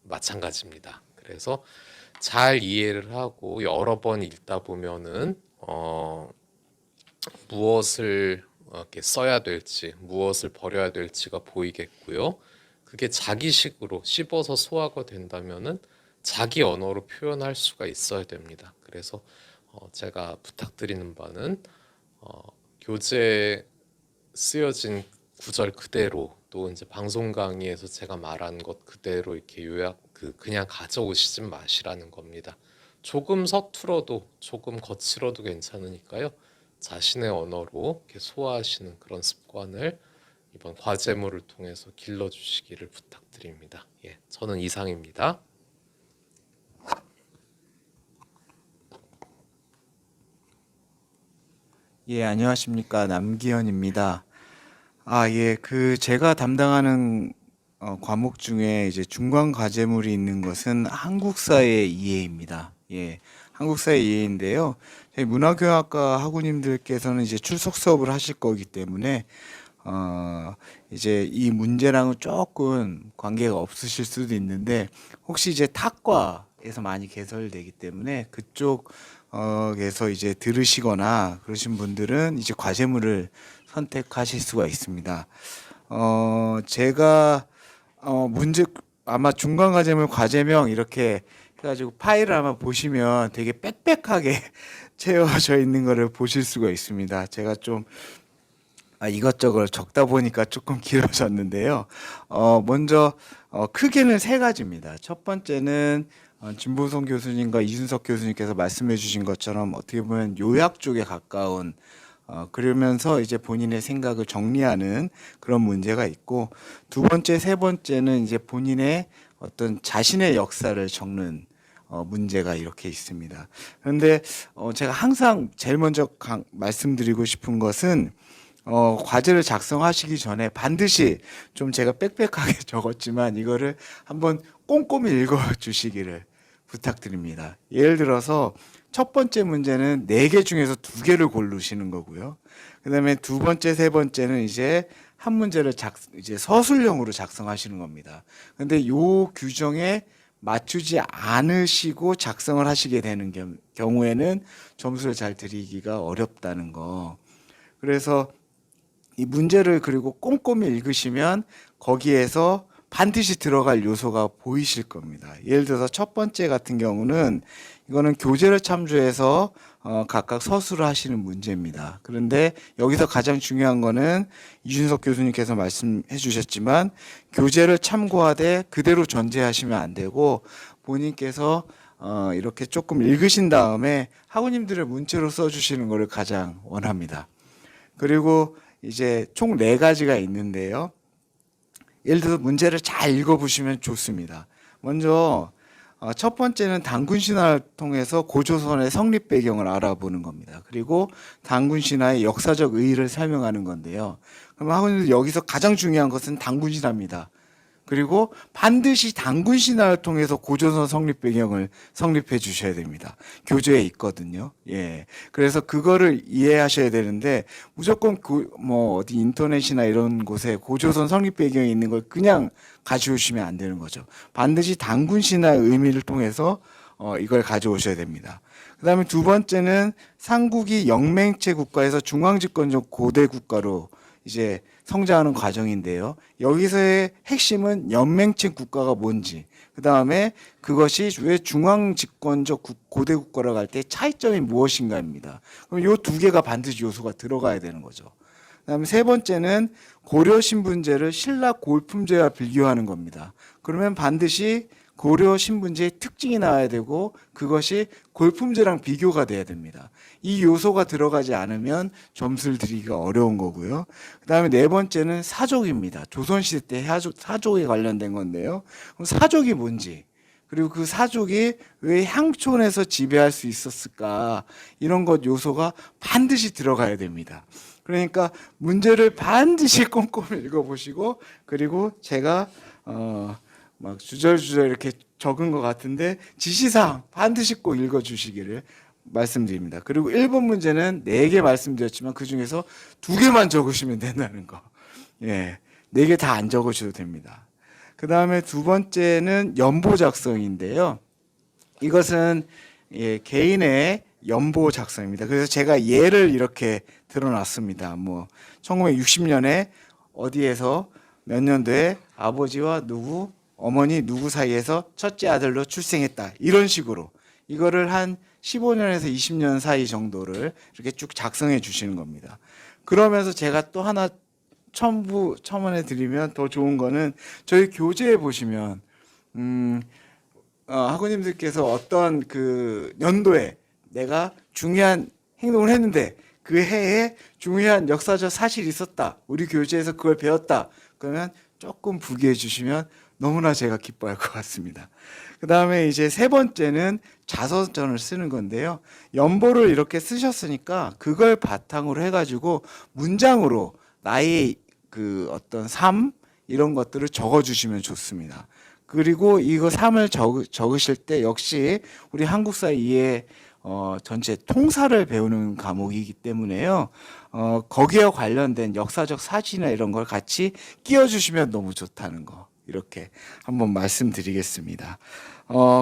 마찬가지입니다. 그래서 잘 이해를 하고 여러 번 읽다 보면은 무엇을 이렇게 써야 될지, 무엇을 버려야 될지가 보이겠고요. 그게 자기식으로 씹어서 소화가 된다면은 자기 언어로 표현할 수가 있어야 됩니다. 그래서 제가 부탁드리는 바는 교재에 쓰여진 구절 그대로, 또 이제 방송 강의에서 제가 말한 것 그대로 이렇게 요약 그냥 가져오시지 마시라는 겁니다. 조금 서툴어도 조금 거칠어도 괜찮으니까요. 자신의 언어로 이렇게 소화하시는 그런 습관을 이번 과제물을 통해서 길러주시기를 부탁드립니다. 예, 저는 이상입니다. 예, 안녕하십니까. 남기현입니다. 예, 제가 담당하는 과목 중에 이제 중간 과제물이 있는 것은 한국사의 이해입니다. 예, 한국사의 이해인데요. 저희 문화교육학과 학우님들께서는 이제 출석 수업을 하실 거기 때문에 이제 이 문제랑은 조금 관계가 없으실 수도 있는데, 혹시 이제 탁과에서 많이 개설되기 때문에 그쪽에서 이제 들으시거나 그러신 분들은 이제 과제물을 선택하실 수가 있습니다. 제가 문제 아마 중간 과제명 이렇게 해가지고 파일을 아마 보시면 되게 빽빽하게 채워져 있는 거를 보실 수가 있습니다. 제가 좀 이것저것 적다 보니까 조금 길어졌는데요. 먼저 크게는 세 가지입니다. 첫 번째는 진보성 교수님과 이준석 교수님께서 말씀해 주신 것처럼 어떻게 보면 요약 쪽에 가까운 그러면서 이제 본인의 생각을 정리하는 그런 문제가 있고, 두 번째, 세 번째는 이제 본인의 어떤 자신의 역사를 적는 문제가 이렇게 있습니다. 그런데 제가 항상 제일 먼저 말씀드리고 싶은 것은 과제를 작성하시기 전에 반드시 좀 제가 빽빽하게 적었지만 이거를 한번 꼼꼼히 읽어 주시기를 부탁드립니다. 예를 들어서 첫 번째 문제는 4개 중에서 2개를 고르시는 거고요. 그다음에 두 번째, 세 번째는 이제 한 문제를 이제 서술형으로 작성하시는 겁니다. 근데 요 규정에 맞추지 않으시고 작성을 하시게 되는 경우에는 점수를 잘 드리기가 어렵다는 거. 그래서 이 문제를 그리고 꼼꼼히 읽으시면 거기에서 반드시 들어갈 요소가 보이실 겁니다. 예를 들어서 첫 번째 같은 경우는 이거는 교재를 참조해서 각각 서술을 하시는 문제입니다. 그런데 여기서 가장 중요한 거는 이준석 교수님께서 말씀해 주셨지만 교재를 참고하되 그대로 전제하시면 안 되고 본인께서 이렇게 조금 읽으신 다음에 학우님들의 문체로 써주시는 것을 가장 원합니다. 그리고 이제 총 4가지가 있는데요. 예를 들어서 문제를 잘 읽어보시면 좋습니다. 먼저 첫 번째는 단군 신화를 통해서 고조선의 성립 배경을 알아보는 겁니다. 그리고 단군 신화의 역사적 의의를 설명하는 건데요. 그럼 학우님들 여기서 가장 중요한 것은 단군 신화입니다. 그리고 반드시 단군 신화를 통해서 고조선 성립 배경을 성립해 주셔야 됩니다. 교재에 있거든요. 예. 그래서 그거를 이해하셔야 되는데 무조건 어디 인터넷이나 이런 곳에 고조선 성립 배경이 있는 걸 그냥 가져오시면 안 되는 거죠. 반드시 단군 신화의 의미를 통해서 이걸 가져오셔야 됩니다. 그다음에 두 번째는 삼국이 영맹체 국가에서 중앙집권적 고대 국가로 이제 성장하는 과정인데요. 여기서의 핵심은 연맹체 국가가 뭔지, 그 다음에 그것이 왜 중앙집권적 고대 국가라고 할 때 차이점이 무엇인가입니다. 그럼 요 2개가 반드시 요소가 들어가야 되는 거죠. 그 다음에 세 번째는 고려 신분제를 신라 골품제와 비교하는 겁니다. 그러면 반드시 고려 신분제의 특징이 나와야 되고 그것이 골품제랑 비교가 돼야 됩니다. 이 요소가 들어가지 않으면 점수를 드리기가 어려운 거고요. 그 다음에 네 번째는 사족입니다. 조선시대 때 사족에 관련된 건데요. 그럼 사족이 뭔지 그리고 그 사족이 왜 향촌에서 지배할 수 있었을까? 이런 것 요소가 반드시 들어가야 됩니다. 그러니까 문제를 반드시 꼼꼼히 읽어보시고, 그리고 제가 막 주절주절 이렇게 적은 것 같은데 지시사항 반드시 꼭 읽어주시기를 말씀드립니다. 그리고 1번 문제는 4개 말씀드렸지만 그 중에서 2개만 적으시면 된다는 거. 예, 4개 다 안 적으셔도 됩니다. 그 다음에 두 번째는 연보 작성인데요. 이것은 개인의 연보 작성입니다. 그래서 제가 예를 이렇게 들어놨습니다. 뭐 1960년에 어디에서 몇 년도에 아버지와 누구, 어머니 누구 사이에서 첫째 아들로 출생했다. 이런 식으로 이거를 한 15년에서 20년 사이 정도를 이렇게 쭉 작성해 주시는 겁니다. 그러면서 제가 또 하나 첨언해 드리면 더 좋은 거는 저희 교재에 보시면 학우님들께서 어떤 그 연도에 내가 중요한 행동을 했는데 그 해에 중요한 역사적 사실이 있었다. 우리 교재에서 그걸 배웠다. 그러면 조금 부기해 주시면 너무나 제가 기뻐할 것 같습니다. 그 다음에 이제 세 번째는 자서전을 쓰는 건데요. 연보를 이렇게 쓰셨으니까 그걸 바탕으로 해가지고 문장으로 나의 그 어떤 삶 이런 것들을 적어주시면 좋습니다. 그리고 이거 삶을 적으실 때 역시 우리 한국사 2의 전체 통사를 배우는 과목이기 때문에요. 거기에 관련된 역사적 사진이나 이런 걸 같이 끼워주시면 너무 좋다는 거 이렇게 한번 말씀드리겠습니다.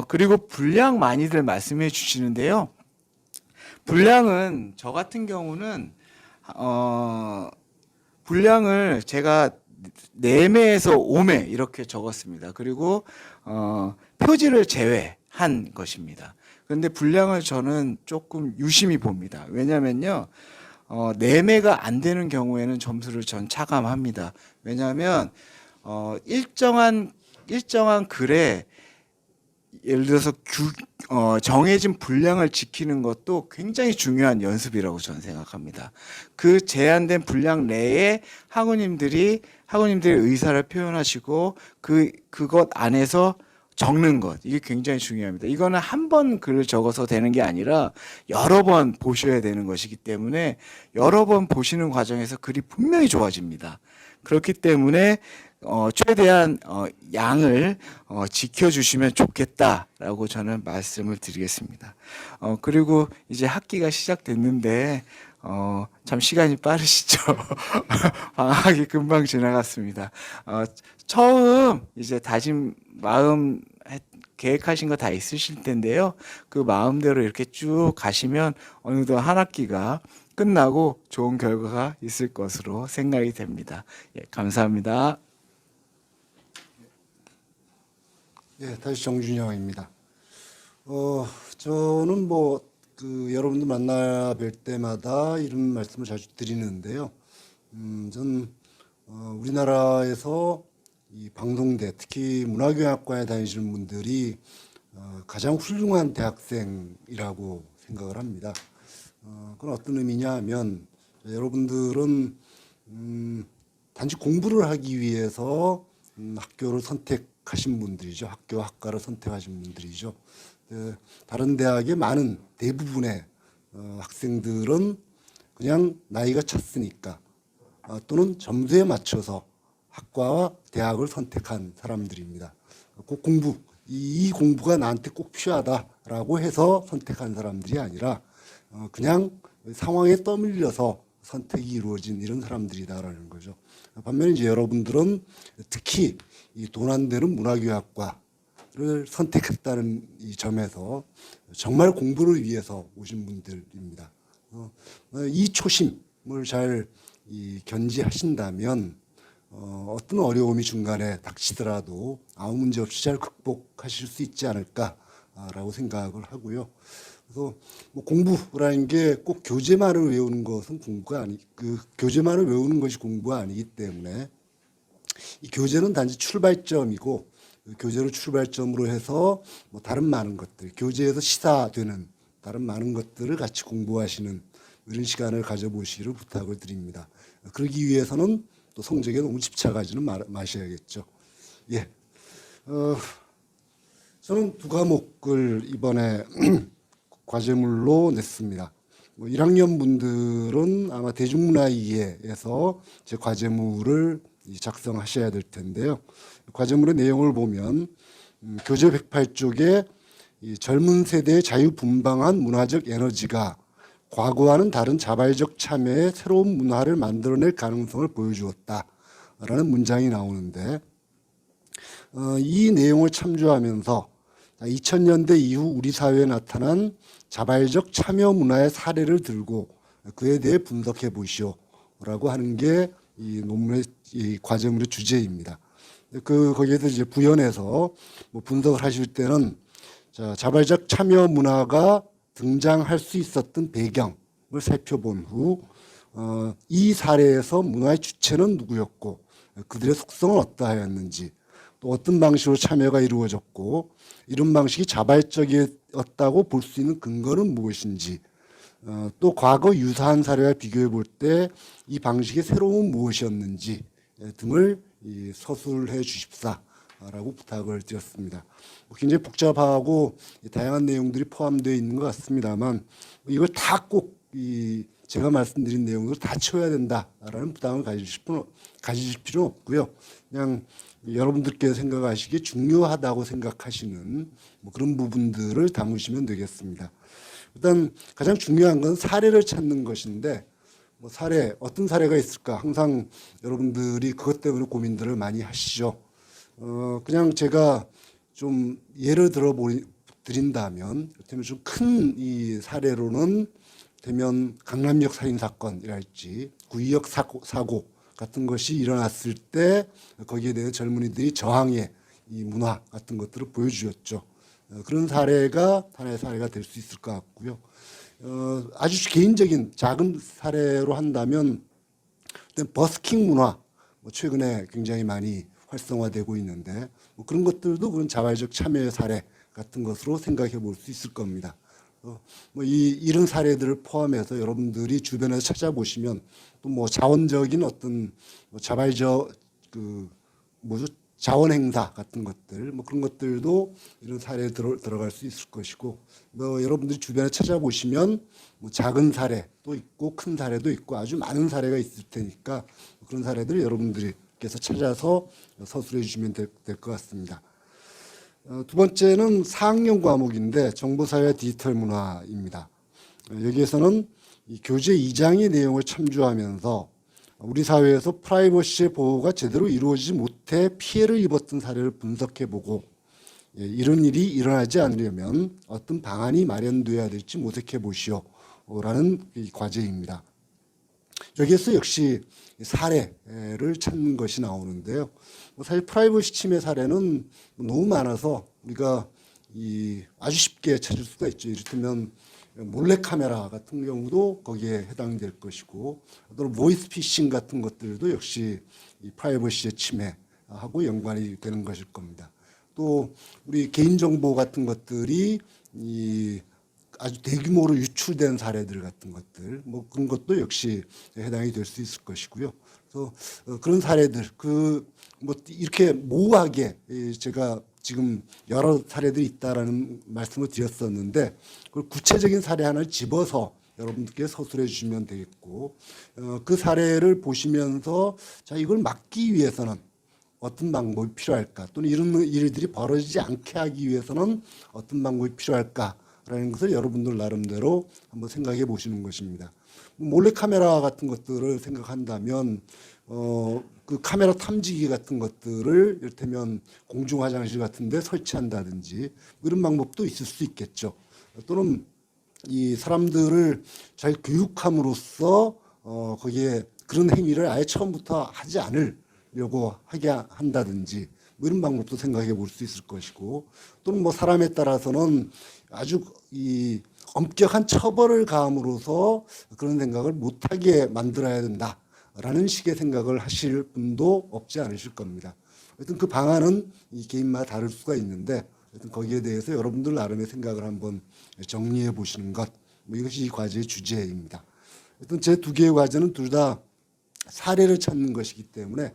그리고 분량 많이들 말씀해 주시는데요. 분량은 저 같은 경우는 분량을 제가 4매에서 5매 이렇게 적었습니다. 그리고 표지를 제외한 것입니다. 그런데 분량을 저는 조금 유심히 봅니다. 왜냐면요, 4매가 안 되는 경우에는 점수를 전 차감합니다. 왜냐하면 일정한 글에 예를 들어서 정해진 분량을 지키는 것도 굉장히 중요한 연습이라고 저는 생각합니다. 그 제한된 분량 내에 학우님들의 의사를 표현하시고 그것 안에서 적는 것, 이게 굉장히 중요합니다. 이거는 한 번 글을 적어서 되는 게 아니라 여러 번 보셔야 되는 것이기 때문에 여러 번 보시는 과정에서 글이 분명히 좋아집니다. 그렇기 때문에 최대한 양을 지켜주시면 좋겠다라고 저는 말씀을 드리겠습니다. 그리고 이제 학기가 시작됐는데 참 시간이 빠르시죠. 방학이 금방 지나갔습니다. 처음 이제 다짐 마음 계획하신 거 다 있으실 텐데요. 그 마음대로 이렇게 쭉 가시면 어느덧 한 학기가 끝나고 좋은 결과가 있을 것으로 생각이 됩니다. 예, 감사합니다. 예, 다시 정준영입니다. 저는 여러분들 만나 뵐 때마다 이런 말씀을 자주 드리는데요. 전 우리나라에서 이 방송대, 특히 문화교양학과에 다니시는 분들이 가장 훌륭한 대학생이라고 생각을 합니다. 그건 어떤 의미냐 하면 여러분들은 단지 공부를 하기 위해서 학교를 선택하신 분들이죠. 학교 학과를 선택하신 분들이죠. 다른 대학의 많은 대부분의 학생들은 그냥 나이가 찼으니까 또는 점수에 맞춰서 학과와 대학을 선택한 사람들입니다. 꼭 이 공부가 나한테 꼭 필요하다라고 해서 선택한 사람들이 아니라 그냥 상황에 떠밀려서 선택이 이루어진 이런 사람들이다라는 거죠. 반면에 이제 여러분들은 특히 이 돈 안 되는 문화교양학과를 선택했다는 이 점에서 정말 공부를 위해서 오신 분들입니다. 이 초심을 잘 견지하신다면 어떤 어려움이 중간에 닥치더라도 아무 문제 없이 잘 극복하실 수 있지 않을까라고 생각을 하고요. 그래서 공부라는 게 꼭 교재만을 외우는 것은 교재만을 외우는 것이 공부가 아니기 때문에 이 교재는 단지 출발점이고 교재를 출발점으로 해서 다른 많은 것들, 교재에서 시사되는 다른 많은 것들을 같이 공부하시는 이런 시간을 가져보시기를 부탁을 드립니다. 그러기 위해서는 또 성적에 너무 집착하지는 마셔야겠죠. 예. 저는 두 과목을 이번에 과제물로 냈습니다. 1학년 분들은 아마 대중문화 이해에서 제 과제물을 작성하셔야 될 텐데요. 과제물의 내용을 보면 교재 108쪽에 이 젊은 세대의 자유분방한 문화적 에너지가 과거와는 다른 자발적 참여의 새로운 문화를 만들어낼 가능성을 보여주었다라는 문장이 나오는데 이 내용을 참조하면서 2000년대 이후 우리 사회에 나타난 자발적 참여 문화의 사례를 들고 그에 대해 분석해 보시오라고 하는 게 이 논문의 이 과제물의 주제입니다. 거기에서 이제 부연해서 뭐 분석을 하실 때는 자발적 참여 문화가 등장할 수 있었던 배경을 살펴본 후 이 사례에서 문화의 주체는 누구였고 그들의 속성은 어떠하였는지 또 어떤 방식으로 참여가 이루어졌고 이런 방식이 자발적이었다고 볼 수 있는 근거는 무엇인지 또 과거 유사한 사례와 비교해 볼 때 이 방식의 새로운 무엇이었는지 등을 서술해 주십사라고 부탁을 드렸습니다. 굉장히 복잡하고 다양한 내용들이 포함되어 있는 것 같습니다만 이걸 다 꼭 제가 말씀드린 내용으로 다 채워야 된다라는 부담을 가지실 필요는 없고요. 그냥 여러분들께서 생각하시기에 중요하다고 생각하시는 뭐 그런 부분들을 담으시면 되겠습니다. 일단 가장 중요한 건 사례를 찾는 것인데 뭐 사례 어떤 사례가 있을까 항상 여러분들이 그것 때문에 고민들을 많이 하시죠. 그냥 제가 좀 예를 들어 드린다면 그렇다면 좀 큰 이 사례로는 되면 강남역 살인 사건이랄지 구의역 사고 같은 것이 일어났을 때 거기에 대해 젊은이들이 저항의 이 문화 같은 것들을 보여주었죠. 그런 사례가 하나의 사례가 될 수 있을 것 같고요. 아주 개인적인 작은 사례로 한다면 버스킹 문화 최근에 굉장히 많이 활성화되고 있는데 뭐 그런 것들도 그런 자발적 참여의 사례 같은 것으로 생각해 볼 수 있을 겁니다. 이런 사례들을 포함해서 여러분들이 주변에서 찾아보시면 또 뭐 자원적인 어떤 자발적 자원 행사 같은 것들 뭐 그런 것들도 이런 사례에 들어갈 수 있을 것이고 여러분들이 주변에 찾아보시면 뭐 작은 사례도 있고 큰 사례도 있고 아주 많은 사례가 있을 테니까 그런 사례들을 여러분들께서 찾아서 서술해 주시면 될 것 같습니다. 두 번째는 4학년 과목인데 정보사회 디지털 문화입니다. 여기에서는 이 교재 2장의 내용을 참조하면서 우리 사회에서 프라이버시의 보호가 제대로 이루어지지 못해 피해를 입었던 사례를 분석해보고 이런 일이 일어나지 않으려면 어떤 방안이 마련돼야 될지 모색해 보시오라는 과제입니다. 여기에서 역시 사례를 찾는 것이 나오는데요. 사실 프라이버시 침해 사례는 너무 많아서 우리가 아주 쉽게 찾을 수가 있죠. 이를테면 몰래카메라 같은 경우도 거기에 해당될 것이고 또 보이스피싱 같은 것들도 역시 이 프라이버시의 침해하고 연관이 되는 것일 겁니다. 또 우리 개인정보 같은 것들이 아주 대규모로 유출된 사례들 같은 것들 뭐 그런 것도 역시 해당이 될 수 있을 것이고요. 그래서 그런 사례들 뭐 이렇게 모호하게 제가 지금 여러 사례들이 있다라는 말씀을 드렸었는데 그걸 구체적인 사례 하나를 집어서 여러분들께 서술해 주시면 되겠고 그 사례를 보시면서 자 이걸 막기 위해서는 어떤 방법이 필요할까 또는 이런 일들이 벌어지지 않게 하기 위해서는 어떤 방법이 필요할까라는 것을 여러분들 나름대로 한번 생각해 보시는 것입니다. 몰래카메라 같은 것들을 생각한다면 그 카메라 탐지기 같은 것들을 이를테면 공중 화장실 같은 데 설치한다든지 이런 방법도 있을 수 있겠죠. 또는 이 사람들을 잘 교육함으로써 거기에 그런 행위를 아예 처음부터 하지 않으려고 하게 한다든지 뭐 이런 방법도 생각해 볼 수 있을 것이고 또는 뭐 사람에 따라서는 아주 엄격한 처벌을 가함으로써 그런 생각을 못하게 만들어야 된다라는 식의 생각을 하실 분도 없지 않으실 겁니다. 하여튼 그 방안은 이 개인마다 다를 수가 있는데 하여튼 거기에 대해서 여러분들 나름의 생각을 한번 정리해 보시는 것 뭐 이것이 이 과제의 주제입니다. 하여튼 제 두 개의 과제는 둘 다 사례를 찾는 것이기 때문에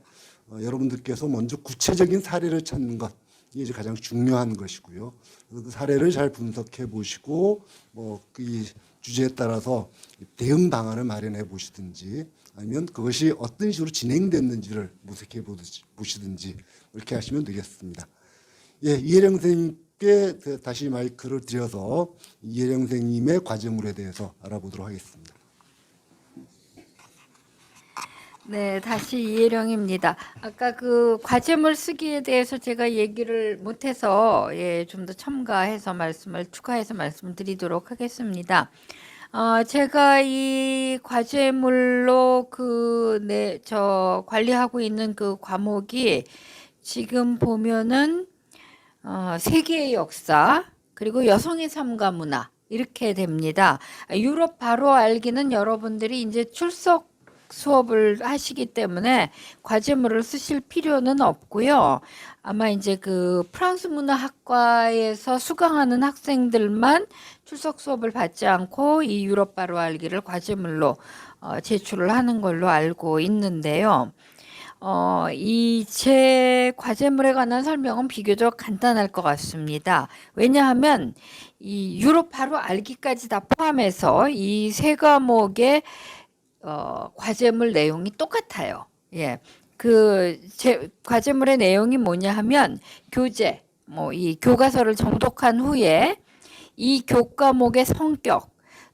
여러분들께서 먼저 구체적인 사례를 찾는 것 이게 이제 가장 중요한 것이고요. 그래서 그 사례를 잘 분석해 보시고 뭐 그 주제에 따라서 대응 방안을 마련해 보시든지 아니면 그것이 어떤 식으로 진행됐는지를 모색해 보시든지 이렇게 하시면 되겠습니다. 예, 이혜령 선생님께 다시 마이크를 드려서 이혜령 선생님의 과제물에 대해서 알아보도록 하겠습니다. 네, 다시 이혜령입니다. 아까 그 과제물 쓰기에 대해서 제가 얘기를 못해서 좀 더 첨가해서 추가해서 말씀을 드리도록 하겠습니다. 제가 이 과제물로 저 관리하고 있는 그 과목이 지금 보면은 세계의 역사 그리고 여성의 삶과 문화 이렇게 됩니다. 유럽 바로 알기는 여러분들이 이제 출석 수업을 하시기 때문에 과제물을 쓰실 필요는 없고요. 아마 이제 그 프랑스 문화학과에서 수강하는 학생들만 출석 수업을 받지 않고 이 유럽 바로 알기를 과제물로 제출을 하는 걸로 알고 있는데요. 이 제 과제물에 관한 설명은 비교적 간단할 것 같습니다. 왜냐하면 이 유럽 바로 알기까지 다 포함해서 이 세 과목의 과제물 내용이 똑같아요. 예. 제 과제물의 내용이 뭐냐 하면 교재, 이 교과서를 정독한 후에 이 교과목의 성격,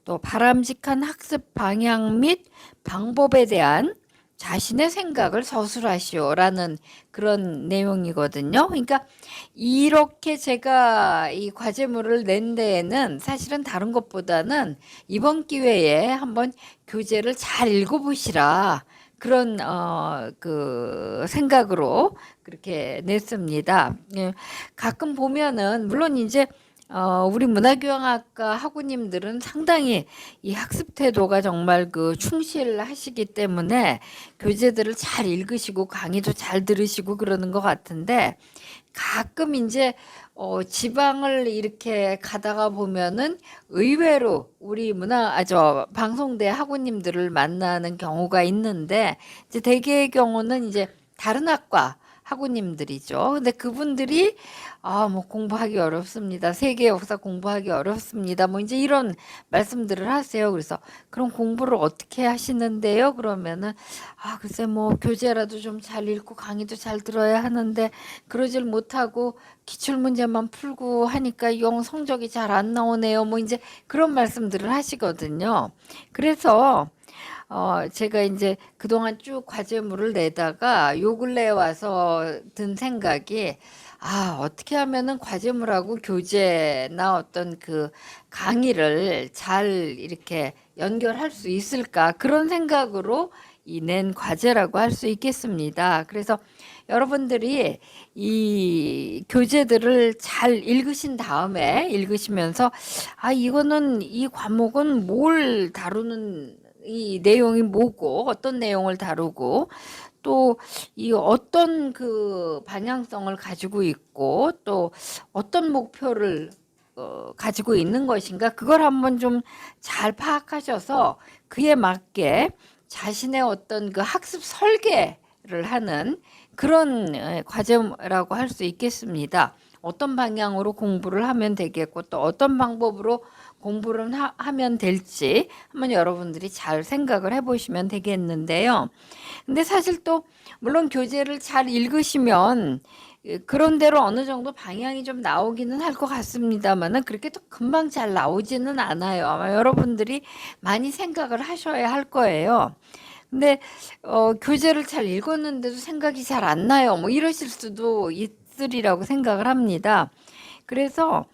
또 바람직한 학습 방향 및 방법에 대한 자신의 생각을 서술하시오라는 그런 내용이거든요. 그러니까 이렇게 제가 이 과제물을 낸 데에는 사실은 다른 것보다는 이번 기회에 한번 교재를 잘 읽어보시라 그런 그 생각으로 그렇게 냈습니다. 예, 가끔 보면은 물론 이제 우리 문화교양학과 학우님들은 상당히 이 학습 태도가 정말 그 충실하시기 때문에 교재들을 잘 읽으시고 강의도 잘 들으시고 그러는 것 같은데 가끔 이제 지방을 이렇게 가다가 보면은 의외로 우리 방송대 학우님들을 만나는 경우가 있는데 이제 대개의 경우는 이제 다른 학과 학우님들이죠. 근데 그분들이 뭐 공부하기 어렵습니다. 세계 역사 공부하기 어렵습니다. 뭐 이제 이런 말씀들을 하세요. 그래서 그럼 공부를 어떻게 하시는데요? 그러면은 글쎄 뭐 교재라도 좀 잘 읽고 강의도 잘 들어야 하는데 그러질 못하고 기출 문제만 풀고 하니까 영 성적이 잘 안 나오네요. 뭐 이제 그런 말씀들을 하시거든요. 그래서 제가 이제 그동안 쭉 과제물을 내다가 요 근래에 와서 든 생각이 어떻게 하면은 과제물하고 교재나 어떤 그 강의를 잘 이렇게 연결할 수 있을까 그런 생각으로 이 낸 과제라고 할 수 있겠습니다. 그래서 여러분들이 이 교재들을 잘 읽으신 다음에 읽으시면서 이거는 이 과목은 뭘 다루는 이 내용이 뭐고 어떤 내용을 다루고 또 이 어떤 그 방향성을 가지고 있고 또 어떤 목표를 가지고 있는 것인가 그걸 한번 좀 잘 파악하셔서 그에 맞게 자신의 어떤 그 학습 설계를 하는 그런 과제라고 할 수 있겠습니다. 어떤 방향으로 공부를 하면 되겠고 또 어떤 방법으로 공부를 하면 될지 한번 여러분들이 잘 생각을 해보시면 되겠는데요. 근데 사실 또 물론 교재를 잘 읽으시면 그런 대로 어느 정도 방향이 좀 나오기는 할 것 같습니다만은 그렇게 또 금방 잘 나오지는 않아요. 아마 여러분들이 많이 생각을 하셔야 할 거예요. 근데 교재를 잘 읽었는데도 생각이 잘 안 나요. 뭐 이러실 수도 있으리라고 생각을 합니다. 그래서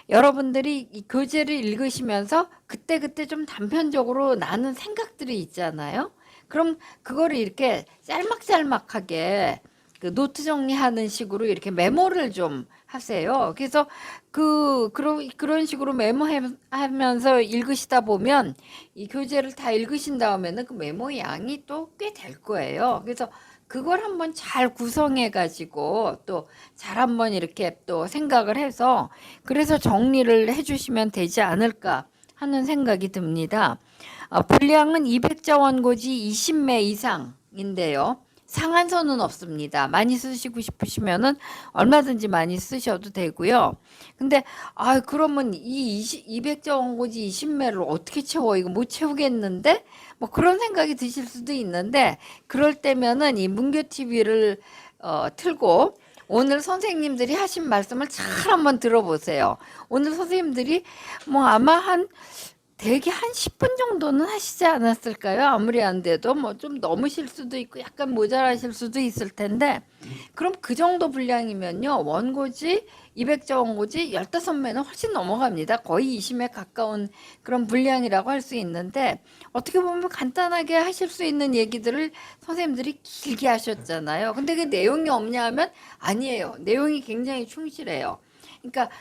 여러분들이 이 교재를 읽으시면서 그때그때 좀 단편적으로 나는 생각들이 있잖아요. 그럼 그거를 이렇게 짤막짤막하게 그 노트 정리하는 식으로 이렇게 메모를 좀 하세요. 그래서 그런 식으로 메모하면서 읽으시다 보면 이 교재를 다 읽으신 다음에는 그 메모 양이 또 꽤 될 거예요. 그래서 그걸 한번 잘 구성해 가지고 또 잘 한번 이렇게 또 생각을 해서 그래서 정리를 해 주시면 되지 않을까 하는 생각이 듭니다. 분량은 200자 원고지 20매 이상인데요. 상한선은 없습니다. 많이 쓰시고 싶으시면은 얼마든지 많이 쓰셔도 되고요. 근데 그러면 이 200자 원고지 20매를 어떻게 채워? 이거 못 채우겠는데? 뭐 그런 생각이 드실 수도 있는데 그럴 때면은 이 문교 TV를 틀고 오늘 선생님들이 하신 말씀을 잘 한번 들어보세요. 오늘 선생님들이 뭐 아마 대개 한 10분 정도는 하시지 않았을까요? 아무리 안 돼도 뭐 좀 넘으실 수도 있고 약간 모자라실 수도 있을 텐데 그럼 그 정도 분량이면요. 원고지 200자 원고지 15매는 훨씬 넘어갑니다. 거의 20매 가까운 그런 분량이라고 할 수 있는데 어떻게 보면 간단하게 하실 수 있는 얘기들을 선생님들이 길게 하셨잖아요. 근데 그 내용이 없냐 하면 아니에요. 내용이 굉장히 충실해요. 그러니까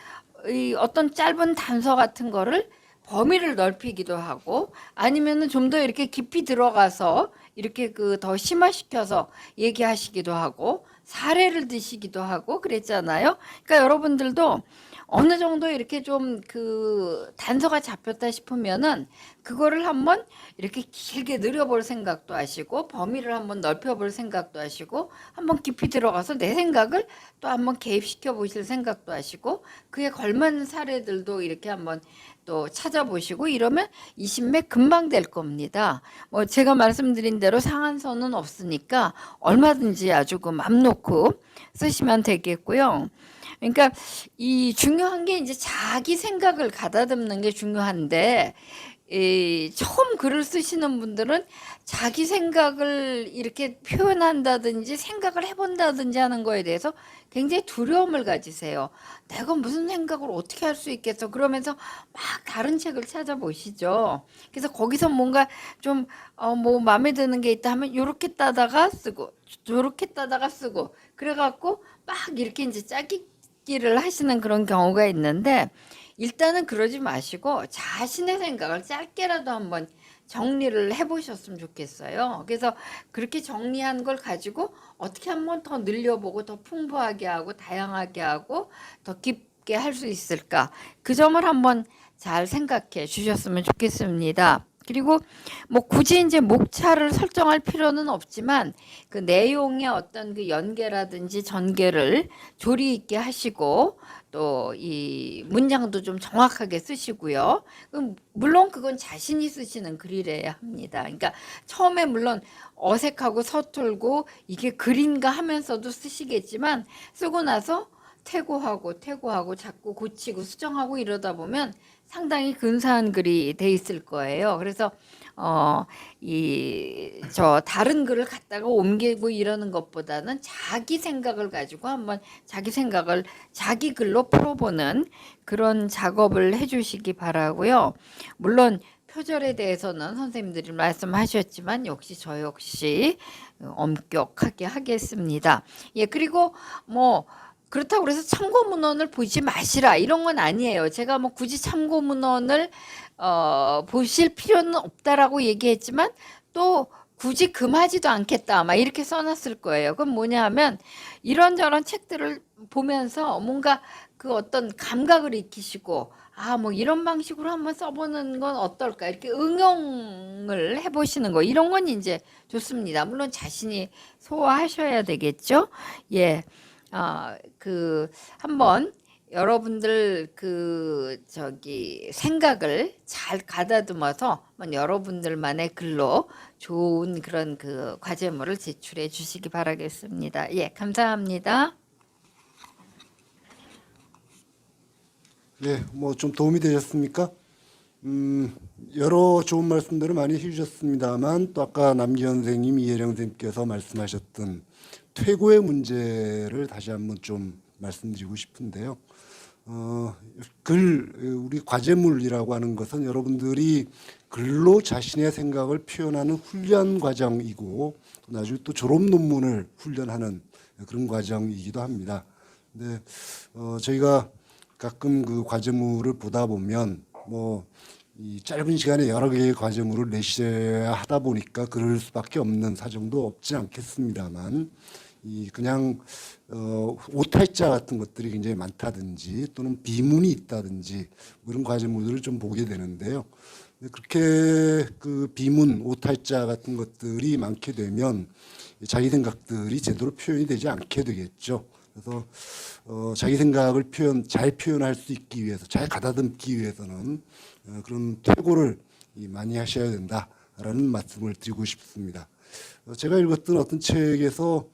이 어떤 짧은 단서 같은 거를 범위를 넓히기도 하고 아니면은 좀 더 이렇게 깊이 들어가서 이렇게 그 더 심화시켜서 얘기하시기도 하고 사례를 드시기도 하고 그랬잖아요. 그러니까 여러분들도 어느 정도 이렇게 좀 그 단서가 잡혔다 싶으면은 그거를 한번 이렇게 길게 늘려볼 생각도 하시고 범위를 한번 넓혀볼 생각도 하시고 한번 깊이 들어가서 내 생각을 또 한번 개입시켜 보실 생각도 하시고 그에 걸맞는 사례들도 이렇게 한번 또 찾아보시고 이러면 20매 금방 될 겁니다. 뭐 제가 말씀드린 대로 상한선은 없으니까 얼마든지 아주 그 맘 놓고 쓰시면 되겠고요. 그러니까 이 중요한 게 이제 자기 생각을 가다듬는 게 중요한데 처음 글을 쓰시는 분들은 자기 생각을 이렇게 표현한다든지 생각을 해본다든지 하는 거에 대해서 굉장히 두려움을 가지세요. 내가 무슨 생각을 어떻게 할 수 있겠어? 그러면서 막 다른 책을 찾아보시죠. 그래서 거기서 뭔가 좀 뭐 마음에 드는 게 있다 하면 요렇게 따다가 쓰고 요렇게 따다가 쓰고 그래갖고 막 이렇게 이제 짜깁기를 하시는 그런 경우가 있는데 일단은 그러지 마시고 자신의 생각을 짧게라도 한번 정리를 해보셨으면 좋겠어요. 그래서 그렇게 정리한 걸 가지고 어떻게 한번 더 늘려보고 더 풍부하게 하고 다양하게 하고 더 깊게 할 수 있을까? 그 점을 한번 잘 생각해 주셨으면 좋겠습니다. 그리고 뭐 굳이 이제 목차를 설정할 필요는 없지만 그 내용의 어떤 그 연계라든지 전개를 조리 있게 하시고 또 이 문장도 좀 정확하게 쓰시고요. 물론 그건 자신이 쓰시는 글이래야 합니다. 그러니까 처음에 물론 어색하고 서툴고 이게 글인가 하면서도 쓰시겠지만 쓰고 나서 퇴고하고 자꾸 고치고 수정하고 이러다 보면 상당히 근사한 글이 돼 있을 거예요. 그래서 다른 글을 갖다가 옮기고 이러는 것보다는 자기 생각을 가지고 한번 자기 생각을 자기 글로 풀어보는 그런 작업을 해주시기 바라고요. 물론 표절에 대해서는 선생님들이 말씀하셨지만 역시 저 역시 엄격하게 하겠습니다. 예, 그리고 뭐 그렇다고 그래서 참고 문헌을 보지 마시라 이런 건 아니에요. 제가 뭐 굳이 참고 문헌을 보실 필요는 없다라고 얘기했지만 또 굳이 금하지도 않겠다 막 이렇게 써놨을 거예요. 그럼 뭐냐 하면 이런저런 책들을 보면서 뭔가 그 어떤 감각을 익히시고 뭐 이런 방식으로 한번 써보는 건 어떨까 이렇게 응용을 해보시는 거 이런 건 이제 좋습니다. 물론 자신이 소화하셔야 되겠죠. 예. 한번 여러분들 생각을 잘 가다듬어서 한번 여러분들만의 글로 좋은 그런 그 과제물을 제출해 주시기 바라겠습니다. 예, 감사합니다. 네, 뭐 좀 도움이 되셨습니까? 여러 좋은 말씀들을 많이 해주셨습니다만 또 아까 남기현 선생님, 이혜령 선생님께서 말씀하셨던 퇴고의 문제를 다시 한번 좀 말씀드리고 싶은데요. 우리 과제물이라고 하는 것은 여러분들이 글로 자신의 생각을 표현하는 훈련 과정이고 나중에 또 졸업 논문을 훈련하는 그런 과정이기도 합니다. 근데 저희가 가끔 그 과제물을 보다 보면 이 짧은 시간에 여러 개의 과제물을 내셔야 하다 보니까 그럴 수밖에 없는 사정도 없지 않겠습니다만 그냥 오탈자 같은 것들이 굉장히 많다든지 또는 비문이 있다든지 이런 과제물들을 좀 보게 되는데요. 그렇게 그 비문, 오탈자 같은 것들이 많게 되면 자기 생각들이 제대로 표현이 되지 않게 되겠죠. 그래서 자기 생각을 잘 표현할 수 있기 위해서, 잘 가다듬기 위해서는 그런 퇴고를 많이 하셔야 된다라는 말씀을 드리고 싶습니다. 제가 읽었던 어떤 책에서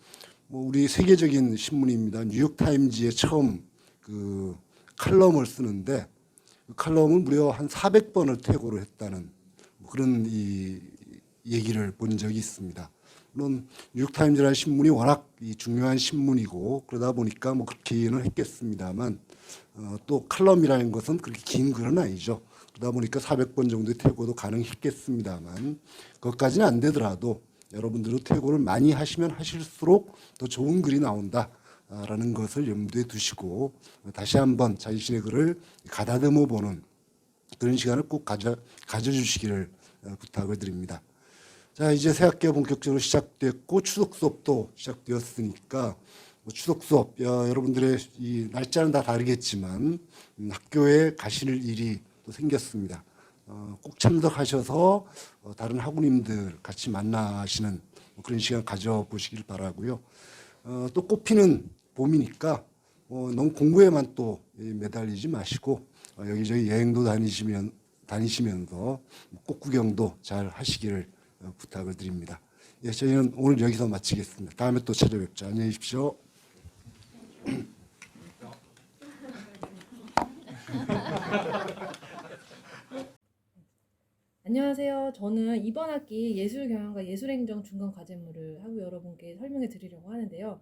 뭐 우리 세계적인 신문입니다. 뉴욕 타임즈에 처음 그 칼럼을 쓰는데 그 칼럼을 무려 한 400번을 퇴고를 했다는 뭐 그런 이 얘기를 본 적이 있습니다. 물론 뉴욕 타임즈라는 신문이 워낙 중요한 신문이고 그러다 보니까 뭐 그렇게는 했겠습니다만 또 칼럼이라는 것은 그렇게 긴 글은 아니죠. 그러다 보니까 400번 정도의 퇴고도 가능했겠습니다만 그것까지는 안 되더라도 여러분들도 퇴고를 많이 하시면 하실수록 더 좋은 글이 나온다라는 것을 염두에 두시고 다시 한번 자신의 글을 가다듬어 보는 그런 시간을 꼭 가져주시기를 부탁을 드립니다. 자, 이제 새 학기가 본격적으로 시작됐고 추석 수업도 시작되었으니까 뭐 추석 수업 여러분들의 이 날짜는 다 다르겠지만 학교에 가실 일이 또 생겼습니다. 꼭 참석하셔서 다른 학우님들 같이 만나시는 뭐 그런 시간 가져보시길 바라고요. 또 꽃피는 봄이니까 너무 공부에만 또 매달리지 마시고 여기저기 여행도 다니시면서 꽃 구경도 잘 하시기를 부탁을 드립니다. 예, 저희는 오늘 여기서 마치겠습니다. 다음에 또 찾아뵙죠. 안녕히 계십시오. 안녕하세요. 저는 이번 학기 예술경영과 예술행정 중간 과제물을 하고 여러분께 설명해 드리려고 하는데요.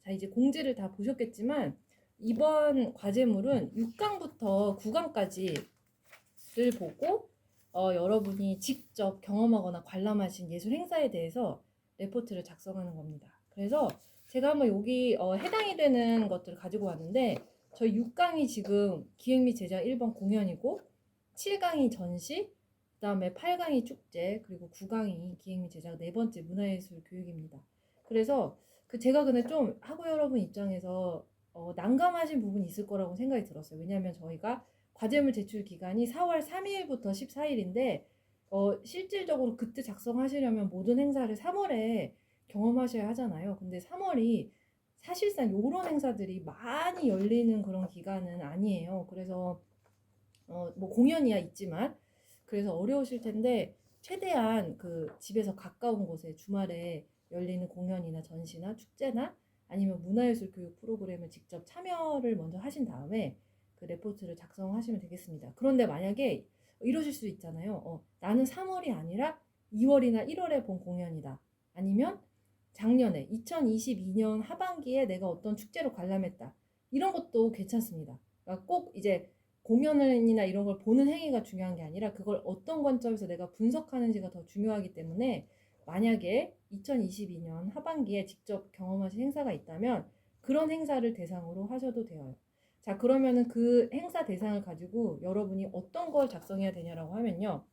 자, 이제 공지를 다 보셨겠지만 이번 과제물은 6강부터 9강까지를 보고 여러분이 직접 경험하거나 관람하신 예술 행사에 대해서 레포트를 작성하는 겁니다. 그래서 제가 한번 여기 해당이 되는 것들을 가지고 왔는데 저희 6강이 지금 기획 및 제작 1번 공연이고 7강이 전시, 그다음에 8강이 축제, 그리고 9강이 기획 및 제작 네 번째 문화예술 교육입니다. 그래서 제가 근데 좀 학우 여러분 입장에서 난감하신 부분이 있을 거라고 생각이 들었어요. 왜냐하면 저희가 과제물 제출 기간이 4월 3일부터 14일인데 실질적으로 그때 작성하시려면 모든 행사를 3월에 경험하셔야 하잖아요. 근데 3월이 사실상 이런 행사들이 많이 열리는 그런 기간은 아니에요. 그래서 뭐 공연이야 있지만 그래서 어려우실 텐데 최대한 그 집에서 가까운 곳에 주말에 열리는 공연이나 전시나 축제나 아니면 문화예술 교육 프로그램을 직접 참여를 먼저 하신 다음에 그 레포트를 작성하시면 되겠습니다. 그런데 만약에 이러실 수 있잖아요. 나는 3월이 아니라 2월이나 1월에 본 공연이다. 아니면 작년에 2022년 하반기에 내가 어떤 축제로 관람했다. 이런 것도 괜찮습니다. 그러니까 꼭 이제 공연이나 이런 걸 보는 행위가 중요한 게 아니라 그걸 어떤 관점에서 내가 분석하는지가 더 중요하기 때문에 만약에 2022년 하반기에 직접 경험하신 행사가 있다면 그런 행사를 대상으로 하셔도 돼요. 자, 그러면은 그 행사 대상을 가지고 여러분이 어떤 걸 작성해야 되냐라고 하면요.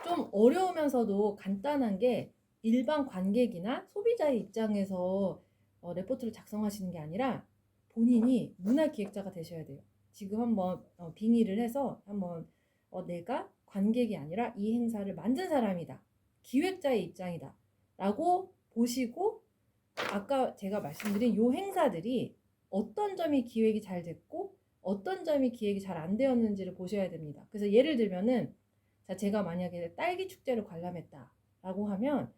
좀 어려우면서도 간단한 게 일반 관객이나 소비자의 입장에서 레포트를 작성하시는 게 아니라 본인이 문화기획자가 되셔야 돼요. 지금 한번 빙의를 해서 한번 내가 관객이 아니라 이 행사를 만든 사람이다. 기획자의 입장이다. 라고 보시고 아까 제가 말씀드린 요 행사들이 어떤 점이 기획이 잘 됐고 어떤 점이 기획이 잘 안 되었는지를 보셔야 됩니다. 그래서 예를 들면은 자, 제가 만약에 딸기 축제를 관람했다라고 하면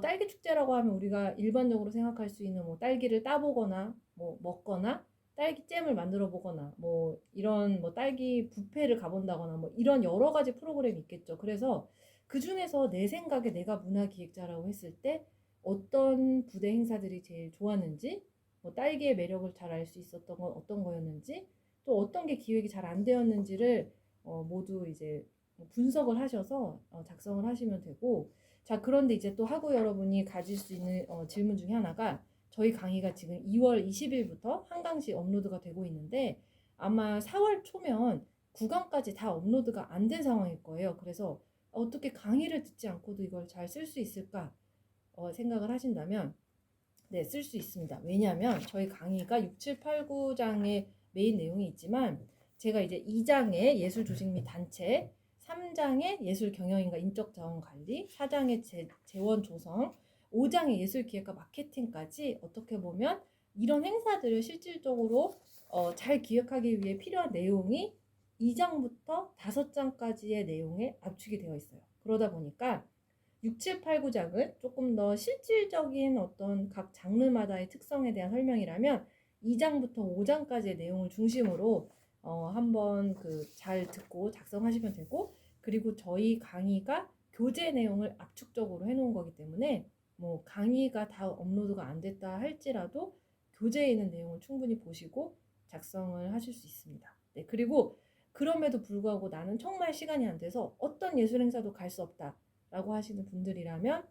딸기 축제라고 하면 우리가 일반적으로 생각할 수 있는 뭐 딸기를 따보거나 뭐 먹거나 딸기 잼을 만들어 보거나 뭐 이런 뭐 딸기 뷔페를 가본다거나 뭐 이런 여러 가지 프로그램이 있겠죠. 그래서 그 중에서 내 생각에 내가 문화기획자라고 했을 때 어떤 부대 행사들이 제일 좋았는지 뭐 딸기의 매력을 잘 알 수 있었던 건 어떤 거였는지 또 어떤 게 기획이 잘 안 되었는지를 모두 이제 분석을 하셔서 작성을 하시면 되고 자 그런데 이제 또 학우 여러분이 가질 수 있는 질문 중에 하나가 저희 강의가 지금 2월 20일부터 한강씩 업로드가 되고 있는데 아마 4월 초면 9강까지 다 업로드가 안 된 상황일 거예요. 그래서 어떻게 강의를 듣지 않고도 이걸 잘 쓸 수 있을까 생각을 하신다면 네, 쓸 수 있습니다. 왜냐하면 저희 강의가 6, 7, 8, 9장의 메인 내용이 있지만 제가 이제 2장의 예술 조직 및 단체, 3장의 예술 경영인과 인적 자원 관리, 4장의 재원 조성, 5장의 예술기획과 마케팅까지 어떻게 보면 이런 행사들을 실질적으로 잘 기획하기 위해 필요한 내용이 2장부터 5장까지의 내용에 압축이 되어 있어요. 그러다 보니까 6, 7, 8, 9장은 조금 더 실질적인 어떤 각 장르마다의 특성에 대한 설명이라면 2장부터 5장까지의 내용을 중심으로 한번 잘 듣고 작성하시면 되고, 그리고 저희 강의가 교재 내용을 압축적으로 해놓은 거기 때문에 뭐 강의가 다 업로드가 안 됐다 할지라도 교재에 있는 내용을 충분히 보시고 작성을 하실 수 있습니다. 네, 그리고 그럼에도 불구하고 나는 정말 시간이 안 돼서 어떤 예술 행사도 갈 수 없다라고 하시는 분들이라면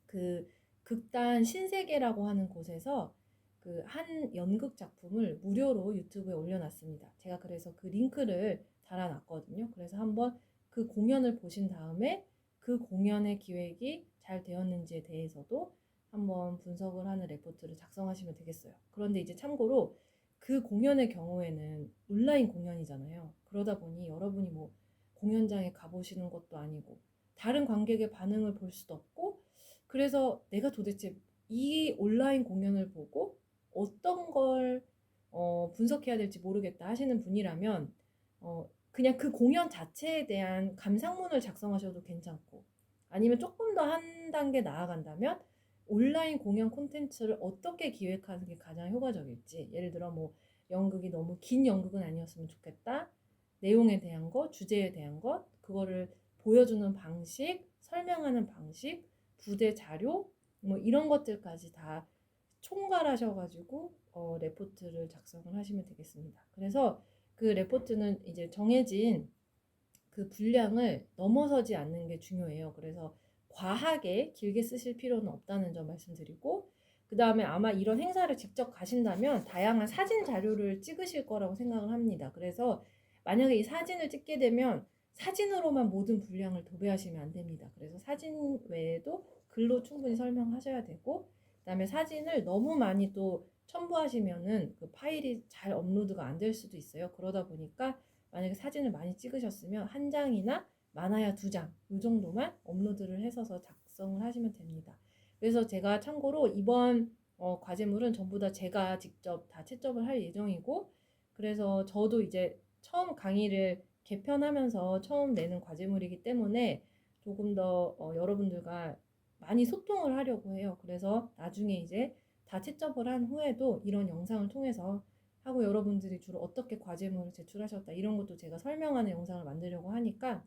그 극단 신세계라고 하는 곳에서 그 한 연극 작품을 무료로 유튜브에 올려놨습니다. 제가 그래서 그 링크를 달아놨거든요. 그래서 한번 그 공연을 보신 다음에 그 공연의 기획이 잘 되었는지에 대해서도 한번 분석을 하는 레포트를 작성하시면 되겠어요. 그런데 이제 참고로 그 공연의 경우에는 온라인 공연이잖아요. 그러다 보니 여러분이 뭐 공연장에 가보시는 것도 아니고 다른 관객의 반응을 볼 수도 없고, 그래서 내가 도대체 이 온라인 공연을 보고 어떤 걸 분석해야 될지 모르겠다 하시는 분이라면 그냥 그 공연 자체에 대한 감상문을 작성하셔도 괜찮고, 아니면 조금 더 한 단계 나아간다면 온라인 공연 콘텐츠를 어떻게 기획하는 게 가장 효과적일지, 예를 들어 뭐 연극이 너무 긴 연극은 아니었으면 좋겠다, 내용에 대한 것, 주제에 대한 것, 그거를 보여주는 방식, 설명하는 방식, 부대 자료, 뭐 이런 것들까지 다 총괄하셔가지고 레포트를 작성을 하시면 되겠습니다. 그래서 그 레포트는 이제 정해진 그 분량을 넘어서지 않는 게 중요해요. 그래서 과하게 길게 쓰실 필요는 없다는 점 말씀드리고, 그 다음에 아마 이런 행사를 직접 가신다면 다양한 사진 자료를 찍으실 거라고 생각을 합니다. 그래서 만약에 이 사진을 찍게 되면 사진으로만 모든 분량을 도배하시면 안 됩니다. 그래서 사진 외에도 글로 충분히 설명하셔야 되고, 그다음에 사진을 너무 많이 또 첨부하시면은 그 파일이 잘 업로드가 안 될 수도 있어요. 그러다 보니까 만약에 사진을 많이 찍으셨으면 한 장이나 많아야 2장 이 정도만 업로드를 해서 작성을 하시면 됩니다. 그래서 제가 참고로 이번 과제물은 전부 다 제가 직접 다 채점을 할 예정이고, 그래서 저도 이제 처음 강의를 개편하면서 처음 내는 과제물이기 때문에 조금 더 여러분들과 많이 소통을 하려고 해요. 그래서 나중에 이제 다 채점을 한 후에도 이런 영상을 통해서 하고, 여러분들이 주로 어떻게 과제물을 제출하셨다 이런 것도 제가 설명하는 영상을 만들려고 하니까,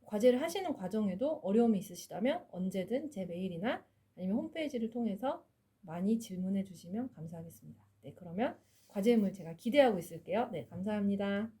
과제를 하시는 과정에도 어려움이 있으시다면 언제든 제 메일이나 아니면 홈페이지를 통해서 많이 질문해 주시면 감사하겠습니다. 네, 그러면 과제물 제가 기대하고 있을게요. 네, 감사합니다.